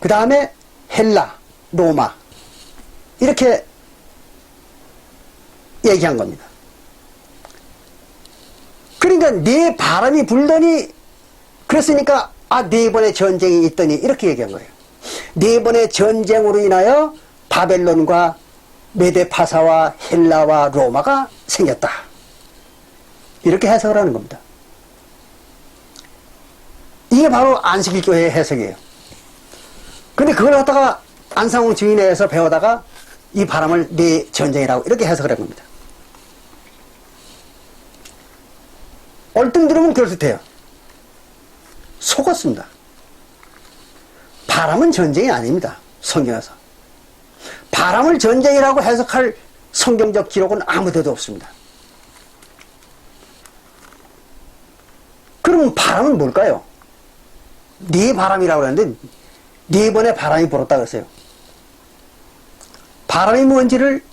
그 다음에 헬라, 로마 이렇게 얘기한 겁니다. 그러니까 네 바람이 불더니 그랬으니까 네 번의 전쟁이 있더니 이렇게 얘기한 거예요. 네 번의 전쟁으로 인하여 바벨론과 메데파사와 헬라와 로마가 생겼다. 이렇게 해석을 하는 겁니다. 이게 바로 안식일교회의 해석이에요. 근데 그걸 갖다가 안상홍 증인회에서 배우다가 이 바람을 네 전쟁이라고 이렇게 해석을 한 겁니다. 얼뚱 들으면 그럴듯해요. 속았습니다. 바람은 전쟁이 아닙니다. 성경에서. 바람을 전쟁이라고 해석할 성경적 기록은 아무데도 없습니다. 그럼 바람은 뭘까요? 네 바람이라고 하는데 네 번의 바람이 불었다 그랬어요. 바람이 뭔지를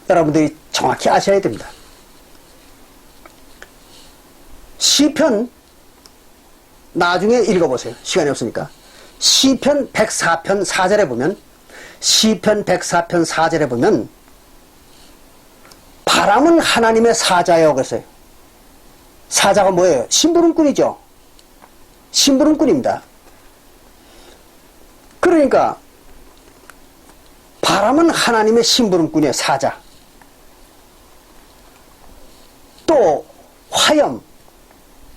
여러분들이 정확히 아셔야 됩니다. 시편 나중에 읽어보세요. 시간이 없으니까. 시편 104편 4절에 보면 시편 104편 4절에 보면 바람은 하나님의 사자예요 그랬어요. 사자가 뭐예요? 심부름꾼이죠. 심부름꾼입니다. 그러니까 바람은 하나님의 심부름꾼이에요. 사자. 또 화염.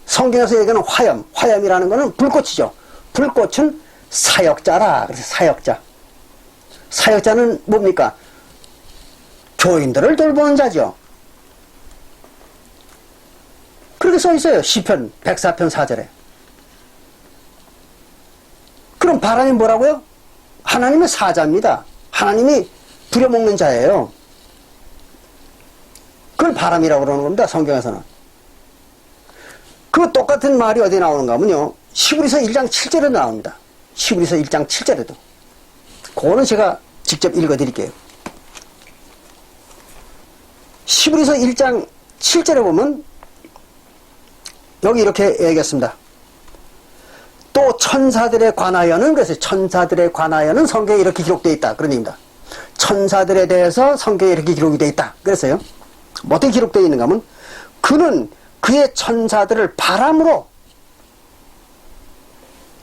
성경에서 얘기하는 화염. 화염이라는 것은 불꽃이죠. 불꽃은 사역자라. 그래서 사역자. 사역자는 뭡니까? 교인들을 돌보는 자죠. 그렇게 써 있어요. 시편 104편 4절에. 그럼 바람이 뭐라고요? 하나님의 사자입니다. 하나님이 부려먹는 자예요. 그걸 바람이라고 그러는 겁니다. 성경에서는. 그 똑같은 말이 어디 나오는가 하면요. 히브리서 1장 7절에도 나옵니다. 히브리서 1장 7절에도. 그거는 제가 직접 읽어드릴게요. 히브리서 1장 7절에 보면 여기 이렇게 얘기했습니다. 또 천사들에 관하여는, 그래서 천사들에 관하여는 성경에 이렇게 기록되어 있다. 그런 얘기입니다. 천사들에 대해서 성경에 이렇게 기록이 되어 있다. 그랬어요. 뭐 어떻게 기록되어 있는가 하면 그는 그의 천사들을 바람으로,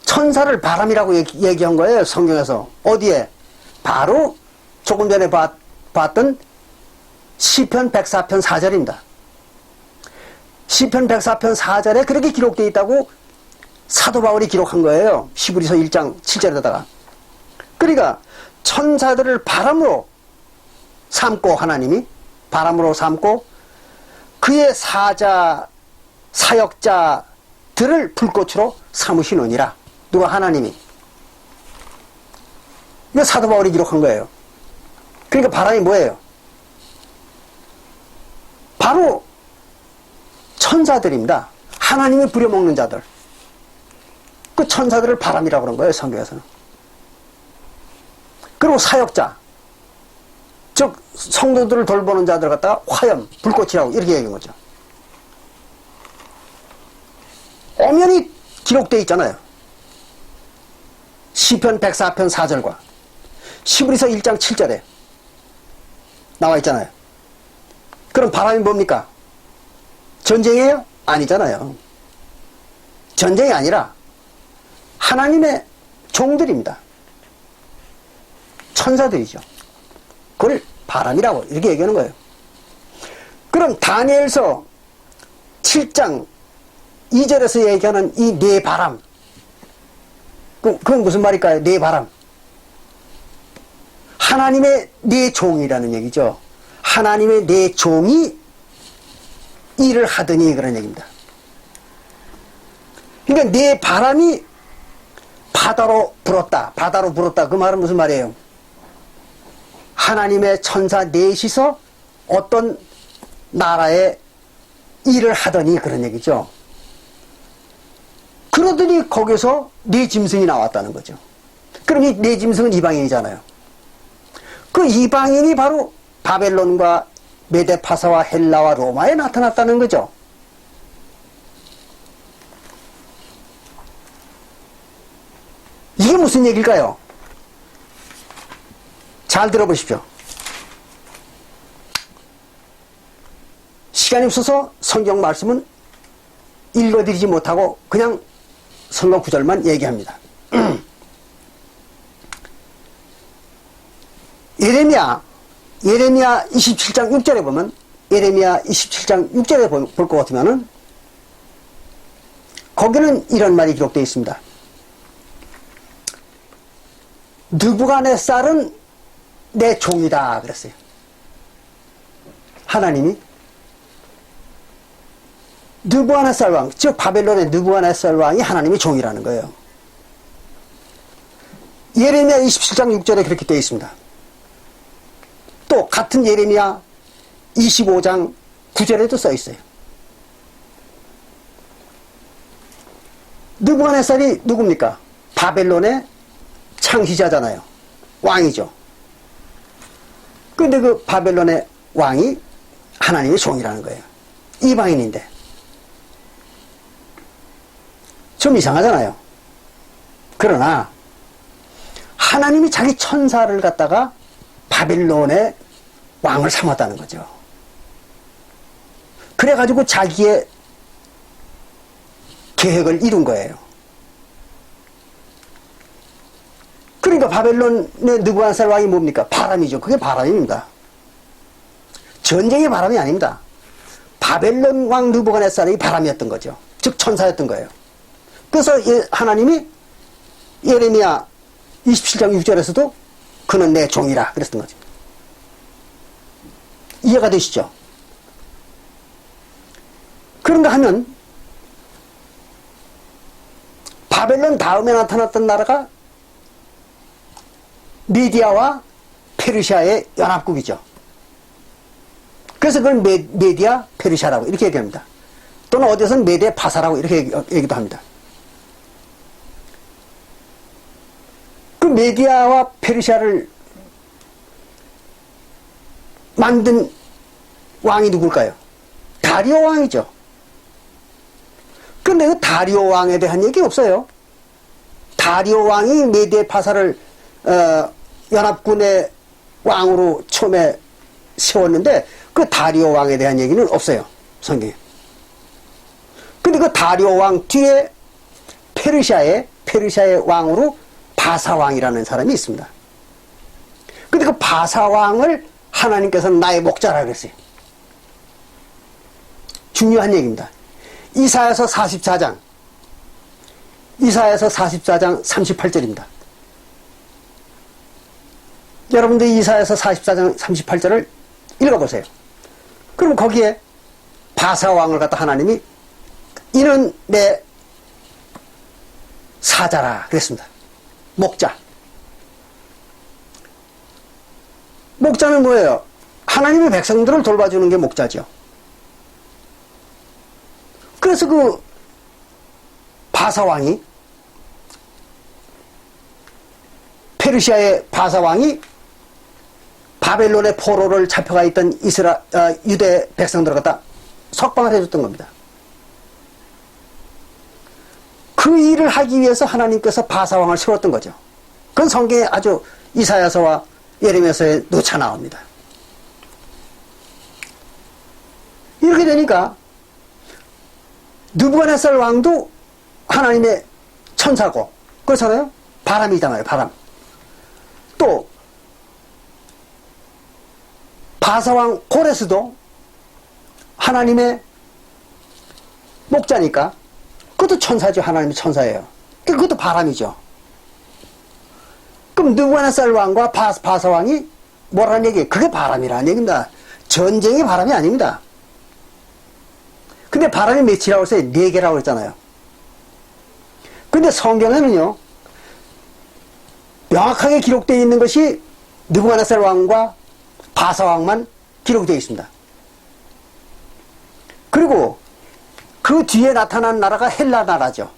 천사를 바람이라고 얘기한 거예요. 성경에서. 어디에? 바로 조금 전에 봤던 시편 104편 4절입니다. 시편 104편 4절에 그렇게 기록되어 있다고 사도 바울이 기록한 거예요. 히브리서 1장 7절에다가. 그러니까 천사들을 바람으로 삼고, 하나님이 바람으로 삼고 그의 사자, 사역자들을 불꽃으로 삼으시느니라. 누가? 하나님이. 이거 사도 바울이 기록한 거예요. 그러니까 바람이 뭐예요? 바로 천사들입니다. 하나님이 부려먹는 자들. 그 천사들을 바람이라고 그런 거예요. 성경에서는. 그리고 사역자, 즉 성도들을 돌보는 자들 갖다가 화염, 불꽃이라고 이렇게 얘기한 거죠. 엄연히 기록되어 있잖아요. 시편 104편 4절과 히브리서 1장 7절에 나와 있잖아요. 그럼 바람이 뭡니까? 전쟁이에요? 아니잖아요. 전쟁이 아니라 하나님의 종들입니다. 천사들이죠. 그걸 바람이라고 이렇게 얘기하는 거예요. 그럼 다니엘서 7장 2절에서 얘기하는 이 네 바람, 그건 무슨 말일까요? 네 바람. 하나님의 네 종이라는 얘기죠. 하나님의 네 종이 일을 하더니 그런 얘기입니다. 그러니까 네 바람이 바다로 불었다. 바다로 불었다. 그 말은 무슨 말이에요? 하나님의 천사 넷이서 어떤 나라에 일을 하더니 그런 얘기죠. 그러더니 거기서 네 짐승이 나왔다는 거죠. 그럼 이 네 짐승은 이방인이잖아요. 그 이방인이 바로 바벨론과 메데파사와 헬라와 로마에 나타났다는 거죠. 이게 무슨 얘기일까요? 잘 들어보십시오. 시간이 없어서 성경 말씀은 읽어드리지 못하고 그냥 성경 구절만 얘기합니다. 예레미야 27장 6절에 보면, 예레미야 27장 6절에 볼 것 같으면은 거기는 이런 말이 기록되어 있습니다. 느부갓네살은 내 종이다 그랬어요. 하나님이 느부갓네살 왕, 즉 바벨론의 느부갓네살 왕이 하나님의 종이라는 거예요. 예레미야 27장 6절에 그렇게 되어 있습니다. 또 같은 예레미야 25장 9절에도 써 있어요. 느부갓네살이 누굽니까? 바벨론의 창시자잖아요. 왕이죠. 근데 그 바벨론의 왕이 하나님의 종이라는 거예요. 이방인인데. 좀 이상하잖아요. 그러나 하나님이 자기 천사를 갖다가 바벨론의 왕을 삼았다는 거죠. 그래가지고 자기의 계획을 이룬 거예요. 그러니까 바벨론의 느부갓네살 왕이 뭡니까? 바람이죠. 그게 바람입니다. 전쟁의 바람이 아닙니다. 바벨론 왕 느부갓네살이 바람이었던 거죠. 즉 천사였던 거예요. 그래서 하나님이 예레미야 27장 6절에서도 그는 내 종이라 그랬던 거죠. 이해가 되시죠? 그런가 하면 바벨론 다음에 나타났던 나라가 미디아와 페르시아의 연합국이죠. 그래서 그걸 메디아 페르시아라고 이렇게 얘기합니다. 또는 어디서는 메디아 파사라고 이렇게 얘기도 합니다. 그 메디아와 페르시아를 만든 왕이 누굴까요? 다리오 왕이죠. 근데 그 다리오 왕에 대한 얘기 없어요. 다리오 왕이 메디아 파사를 연합군의 왕으로 처음에 세웠는데 그 다리오 왕에 대한 얘기는 없어요. 성경에. 근데 그 다리오 왕 뒤에 페르시아의 왕으로 바사왕이라는 사람이 있습니다. 근데 그 바사왕을 하나님께서는 나의 목자라 그랬어요. 중요한 얘기입니다. 이사야서 44장 38절입니다. 여러분들 이사야서 44장 38절을 읽어보세요. 그럼 거기에 바사왕을 갖다 하나님이 이는 내 사자라 그랬습니다. 목자. 목자는 뭐예요? 하나님의 백성들을 돌봐주는 게 목자죠. 그래서 그 바사왕이 페르시아의 바사왕이 바벨론의 포로를 잡혀가 있던 유대 백성들을 갖다 석방을 해줬던 겁니다. 그 일을 하기 위해서 하나님께서 바사왕을 세웠던 거죠. 그건 성경에 아주 이사야서와 예레미야서에 놓쳐 나옵니다. 이렇게 되니까 느부갓네살 왕도 하나님의 천사고 그렇잖아요. 바람이잖아요. 바람. 또 바사왕 고레스도 하나님의 목자니까 그것도 천사죠. 하나님의 천사예요. 그것도 바람이죠. 그럼 느부갓네살 왕과 바사왕이 뭐라는 얘기예요? 그게 바람이라는 얘기입니다. 전쟁이 바람이 아닙니다. 근데 바람이 몇이라고 했어요? 4개라고 했잖아요. 근데 성경에는요, 명확하게 기록되어 있는 것이 느부갓네살 왕과 바사왕만 기록되어 있습니다. 그리고 그 뒤에 나타난 나라가 헬라 나라죠.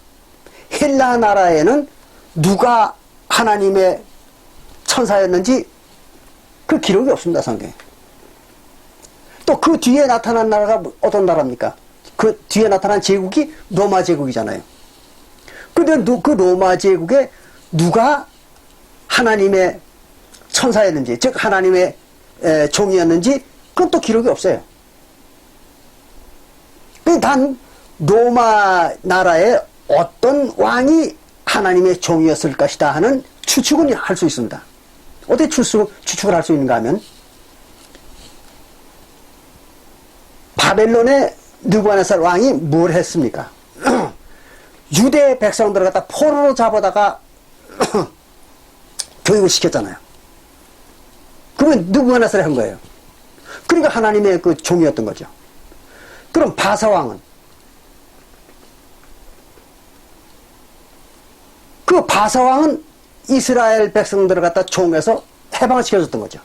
헬라 나라에는 누가 하나님의 천사였는지 그 기록이 없습니다, 성경에. 또 그 뒤에 나타난 나라가 어떤 나라입니까? 그 뒤에 나타난 제국이 로마 제국이잖아요. 근데 그 로마 제국에 누가 하나님의 천사였는지, 즉 하나님의 종이었는지 그건 또 기록이 없어요. 단 로마 나라의 어떤 왕이 하나님의 종이었을 것이다 하는 추측은 할 수 있습니다. 어떻게 추측을 할 수 있는가 하면 바벨론의 느부갓네살 왕이 뭘 했습니까? 유대 백성들을 갖다 포로로 잡아다가 교육을 시켰잖아요. 그러면 느부갓네살이 한 거예요. 그러니까 하나님의 그 종이었던 거죠. 그럼 바사왕은 그 바사왕은 이스라엘 백성들을 갖다 종에서 해방을 시켜줬던 거죠.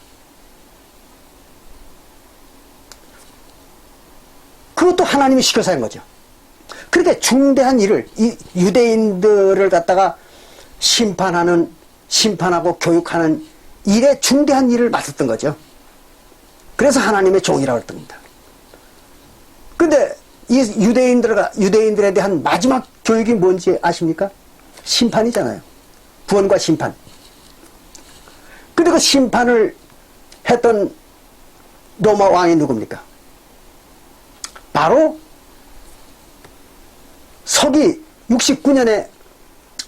그것도 하나님이 시켜서 한 거죠. 그렇게 중대한 일을, 이 유대인들을 갖다가 심판하고 교육하는 일에 중대한 일을 맡았던 거죠. 그래서 하나님의 종이라고 했던 겁니다. 근데 이 유대인들에 대한 마지막 교육이 뭔지 아십니까? 심판이잖아요. 구원과 심판. 근데 그 심판을 했던 로마 왕이 누굽니까? 바로 서기 69년에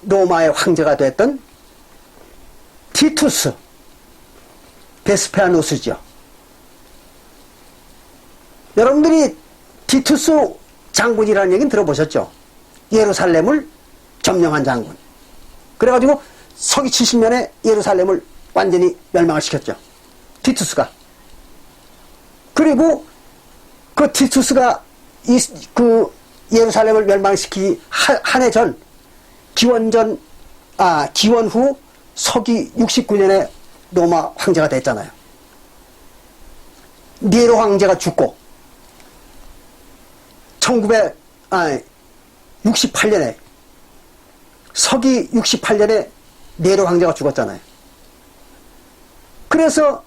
로마의 황제가 됐던 티투스 베스페아누스죠. 여러분들이 티투스 장군이라는 얘기는 들어보셨죠? 예루살렘을 점령한 장군. 그래가지고 서기 70년에 예루살렘을 완전히 멸망을 시켰죠. 티투스가. 그리고 그 티투스가 그 예루살렘을 멸망시키기 한 해 전, 기원 후 서기 69년에 로마 황제가 됐잖아요. 네로 황제가 죽고 1968년에 서기 68년에 네로 황제가 죽었잖아요. 그래서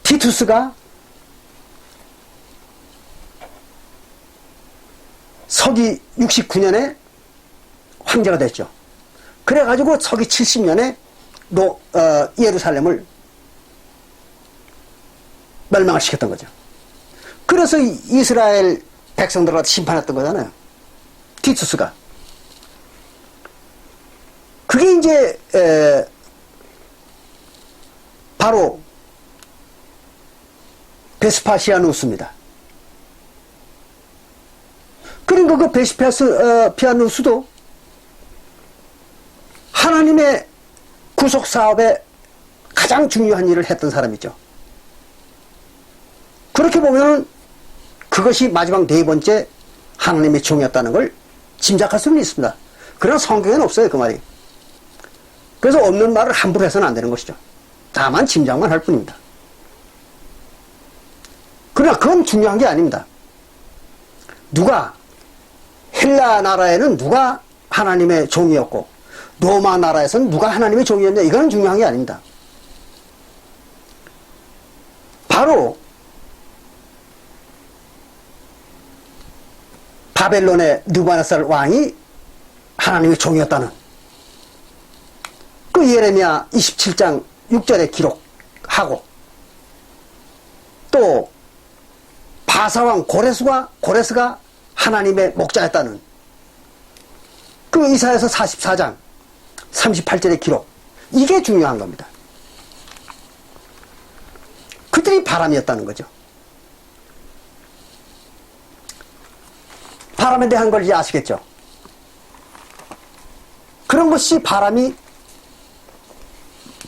티투스가 서기 69년에 황제가 됐죠. 그래가지고 서기 70년에 예루살렘을 멸망을 시켰던 거죠. 그래서 이스라엘 백성들을 심판했던 거잖아요. 티투스가. 그게 이제 바로 베스파시아누스입니다. 그리고 그 베스파시아누스도 하나님의 구속 사업에 가장 중요한 일을 했던 사람이죠. 그렇게 보면 그것이 마지막 네 번째 하나님의 종이었다는 걸 짐작할 수는 있습니다. 그러나 성경에는 없어요, 그 말이. 그래서 없는 말을 함부로 해서는 안 되는 것이죠. 다만 짐작만 할 뿐입니다. 그러나 그건 중요한 게 아닙니다. 헬라 나라에는 누가 하나님의 종이었고 로마 나라에서는 누가 하나님의 종이었냐, 이거는 중요한 게 아닙니다. 바로 바벨론의 느부갓네살 왕이 하나님의 종이었다는 그 예레미야 27장 6절에 기록하고, 또 바사왕 고레스가 하나님의 목자였다는 그 이사야서 44장 38절의 기록, 이게 중요한 겁니다. 그들이 바람이었다는 거죠. 바람에 대한 걸 이제 아시겠죠? 그런 것이 바람이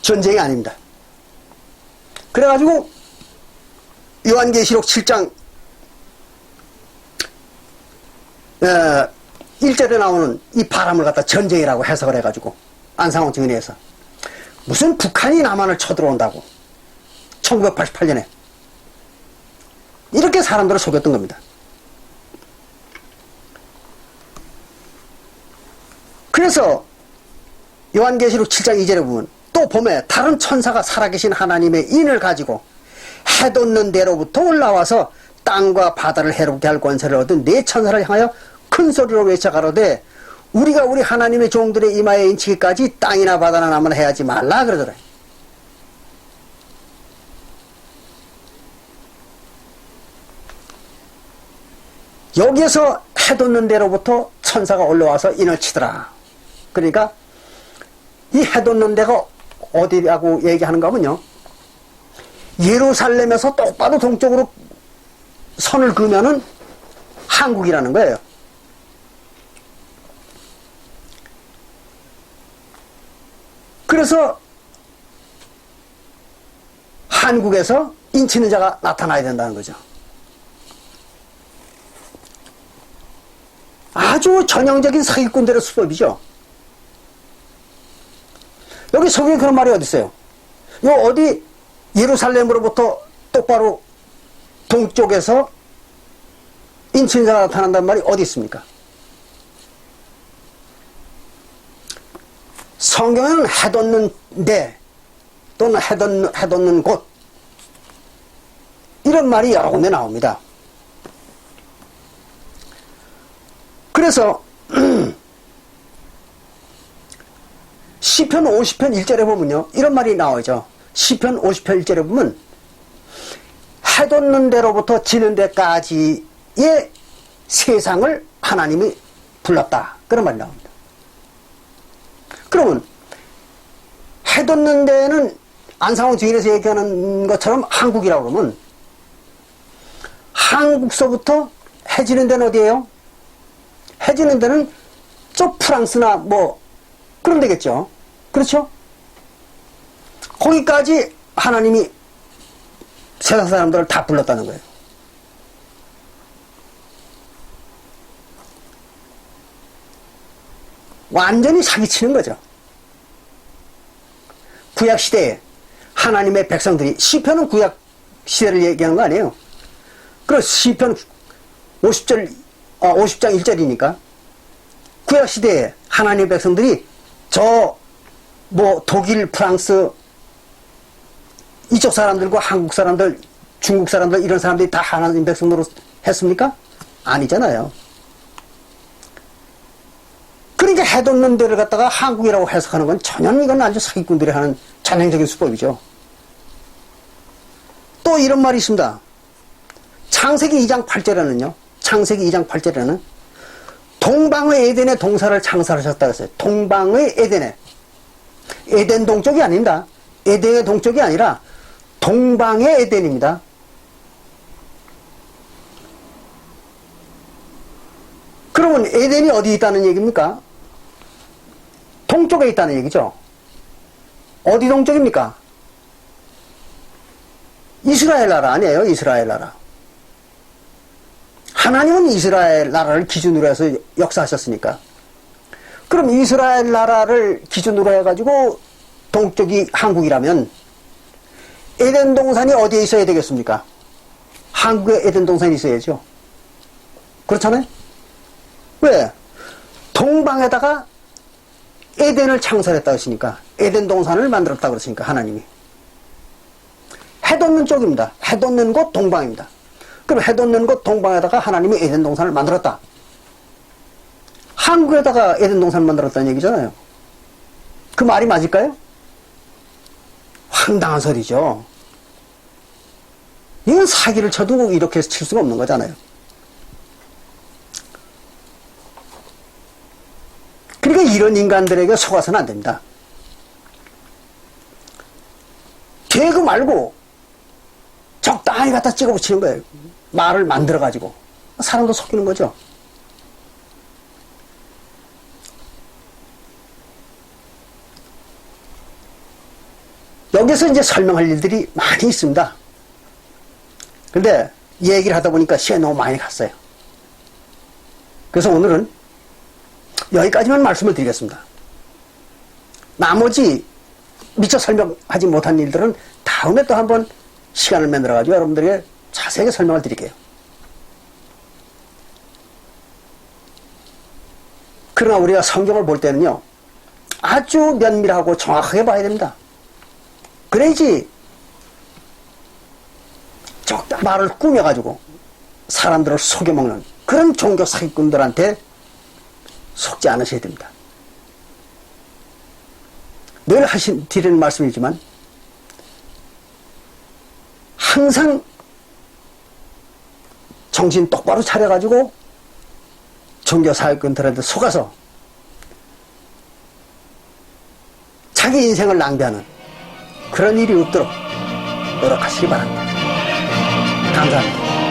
전쟁이 아닙니다. 그래가지고 요한계시록 7장 1절에 나오는 이 바람을 갖다 전쟁이라고 해석을 해가지고 안상홍 증인에서 무슨 북한이 남한을 쳐들어온다고 1988년에 이렇게 사람들을 속였던 겁니다. 그래서 요한계시록 7장 2절에 보면 또 봄에 다른 천사가 살아계신 하나님의 인을 가지고 해 돋는 데로부터 올라와서 땅과 바다를 해롭게 할 권세를 얻은 네 천사를 향하여 큰 소리로 외쳐 가로되 우리가 우리 하나님의 종들의 이마에 인치기까지 땅이나 바다나 나무나 해하지 말라 그러더라. 여기에서 해 돋는 데로부터 천사가 올라와서 인을 치더라. 그러니까 이 해 돋는 데가 어디라고 얘기하는가 하면요, 예루살렘에서 똑바로 동쪽으로 선을 그으면은 한국이라는 거예요. 그래서 한국에서 인치는 자가 나타나야 된다는 거죠. 아주 전형적인 사기꾼들의 수법이죠. 여기 성경에 그런 말이 어디 있어요? 요 어디 예루살렘으로부터 똑바로 동쪽에서 인치는 자가 나타난다는 말이 어디 있습니까? 성경에는 해 돋는 데 또는 해 돋는 곳 이런 말이 여러 군데 나옵니다. 그래서 시편 50편 1절에 보면요, 이런 말이 나오죠. 시편 50편 1절에 보면 해 돋는 데로부터 지는 데까지의 세상을 하나님이 불렀다, 그런 말이 나옵니다. 그러면 해 돋는 데는 안상홍 주인에서 얘기하는 것처럼 한국이라고 그러면 한국서부터 해 지는 데는 어디예요? 해 지는 데는 저 프랑스나 뭐 그런 데겠죠. 그렇죠? 거기까지 하나님이 세상 사람들을 다 불렀다는 거예요. 완전히 사기치는 거죠. 구약시대에 하나님의 백성들이, 시편은 구약시대를 얘기하는 거 아니에요. 그래서 시편 50장 1절이니까 구약시대에 하나님의 백성들이 독일, 프랑스 이쪽 사람들과 한국 사람들, 중국 사람들 이런 사람들이 다 하나님 백성으로 했습니까? 아니잖아요. 그러니까 해 돋는 데를 갖다가 한국이라고 해석하는 건 전혀 이건 아주 사기꾼들이 하는 전형적인 수법이죠. 또 이런 말이 있습니다. 창세기 2장 8절에는요. 창세기 2장 8절에는 동방의 에덴의 동산을 창설하셨다고 했어요. 동방의 에덴에. 에덴 동쪽이 아닙니다. 에덴의 동쪽이 아니라 동방의 에덴입니다. 그러면 에덴이 어디 있다는 얘기입니까? 동쪽에 있다는 얘기죠. 어디 동쪽입니까? 이스라엘 나라 아니에요. 이스라엘 나라. 하나님은 이스라엘 나라를 기준으로 해서 역사하셨으니까. 그럼 이스라엘 나라를 기준으로 해가지고 동쪽이 한국이라면 에덴 동산이 어디에 있어야 되겠습니까? 한국에 에덴 동산이 있어야죠. 그렇잖아요? 왜? 동방에다가 에덴을 창설했다 그러시니까, 에덴 동산을 만들었다 그러시니까 하나님이. 해 돋는 쪽입니다. 해 돋는 곳 동방입니다. 그럼 해 돋는 곳 동방에다가 하나님이 에덴 동산을 만들었다. 한국에다가 에덴 동산을 만들었다는 얘기잖아요. 그 말이 맞을까요? 황당한 소리죠. 이건 사기를 쳐도 이렇게 칠 수가 없는 거잖아요. 그러니까 이런 인간들에게 속아서는 안 됩니다. 개그 말고 적당히 갖다 찍어 붙이는 거예요. 말을 만들어가지고. 사람도 속이는 거죠. 여기서 이제 설명할 일들이 많이 있습니다. 근데 얘기를 하다 보니까 시간이 너무 많이 갔어요. 그래서 오늘은 여기까지만 말씀을 드리겠습니다. 나머지 미처 설명하지 못한 일들은 다음에 또 한번 시간을 만들어가지고 여러분들에게 자세하게 설명을 드릴게요. 그러나 우리가 성경을 볼 때는요, 아주 면밀하고 정확하게 봐야 됩니다. 그래야지 적다 말을 꾸며가지고 사람들을 속여먹는 그런 종교 사기꾼들한테 속지 않으셔야 됩니다. 늘 드리는 말씀이지만 항상 정신 똑바로 차려가지고 종교 사기꾼들한테 속아서 자기 인생을 낭비하는 그런 일이 없도록 노력하시기 바랍니다. 감사합니다.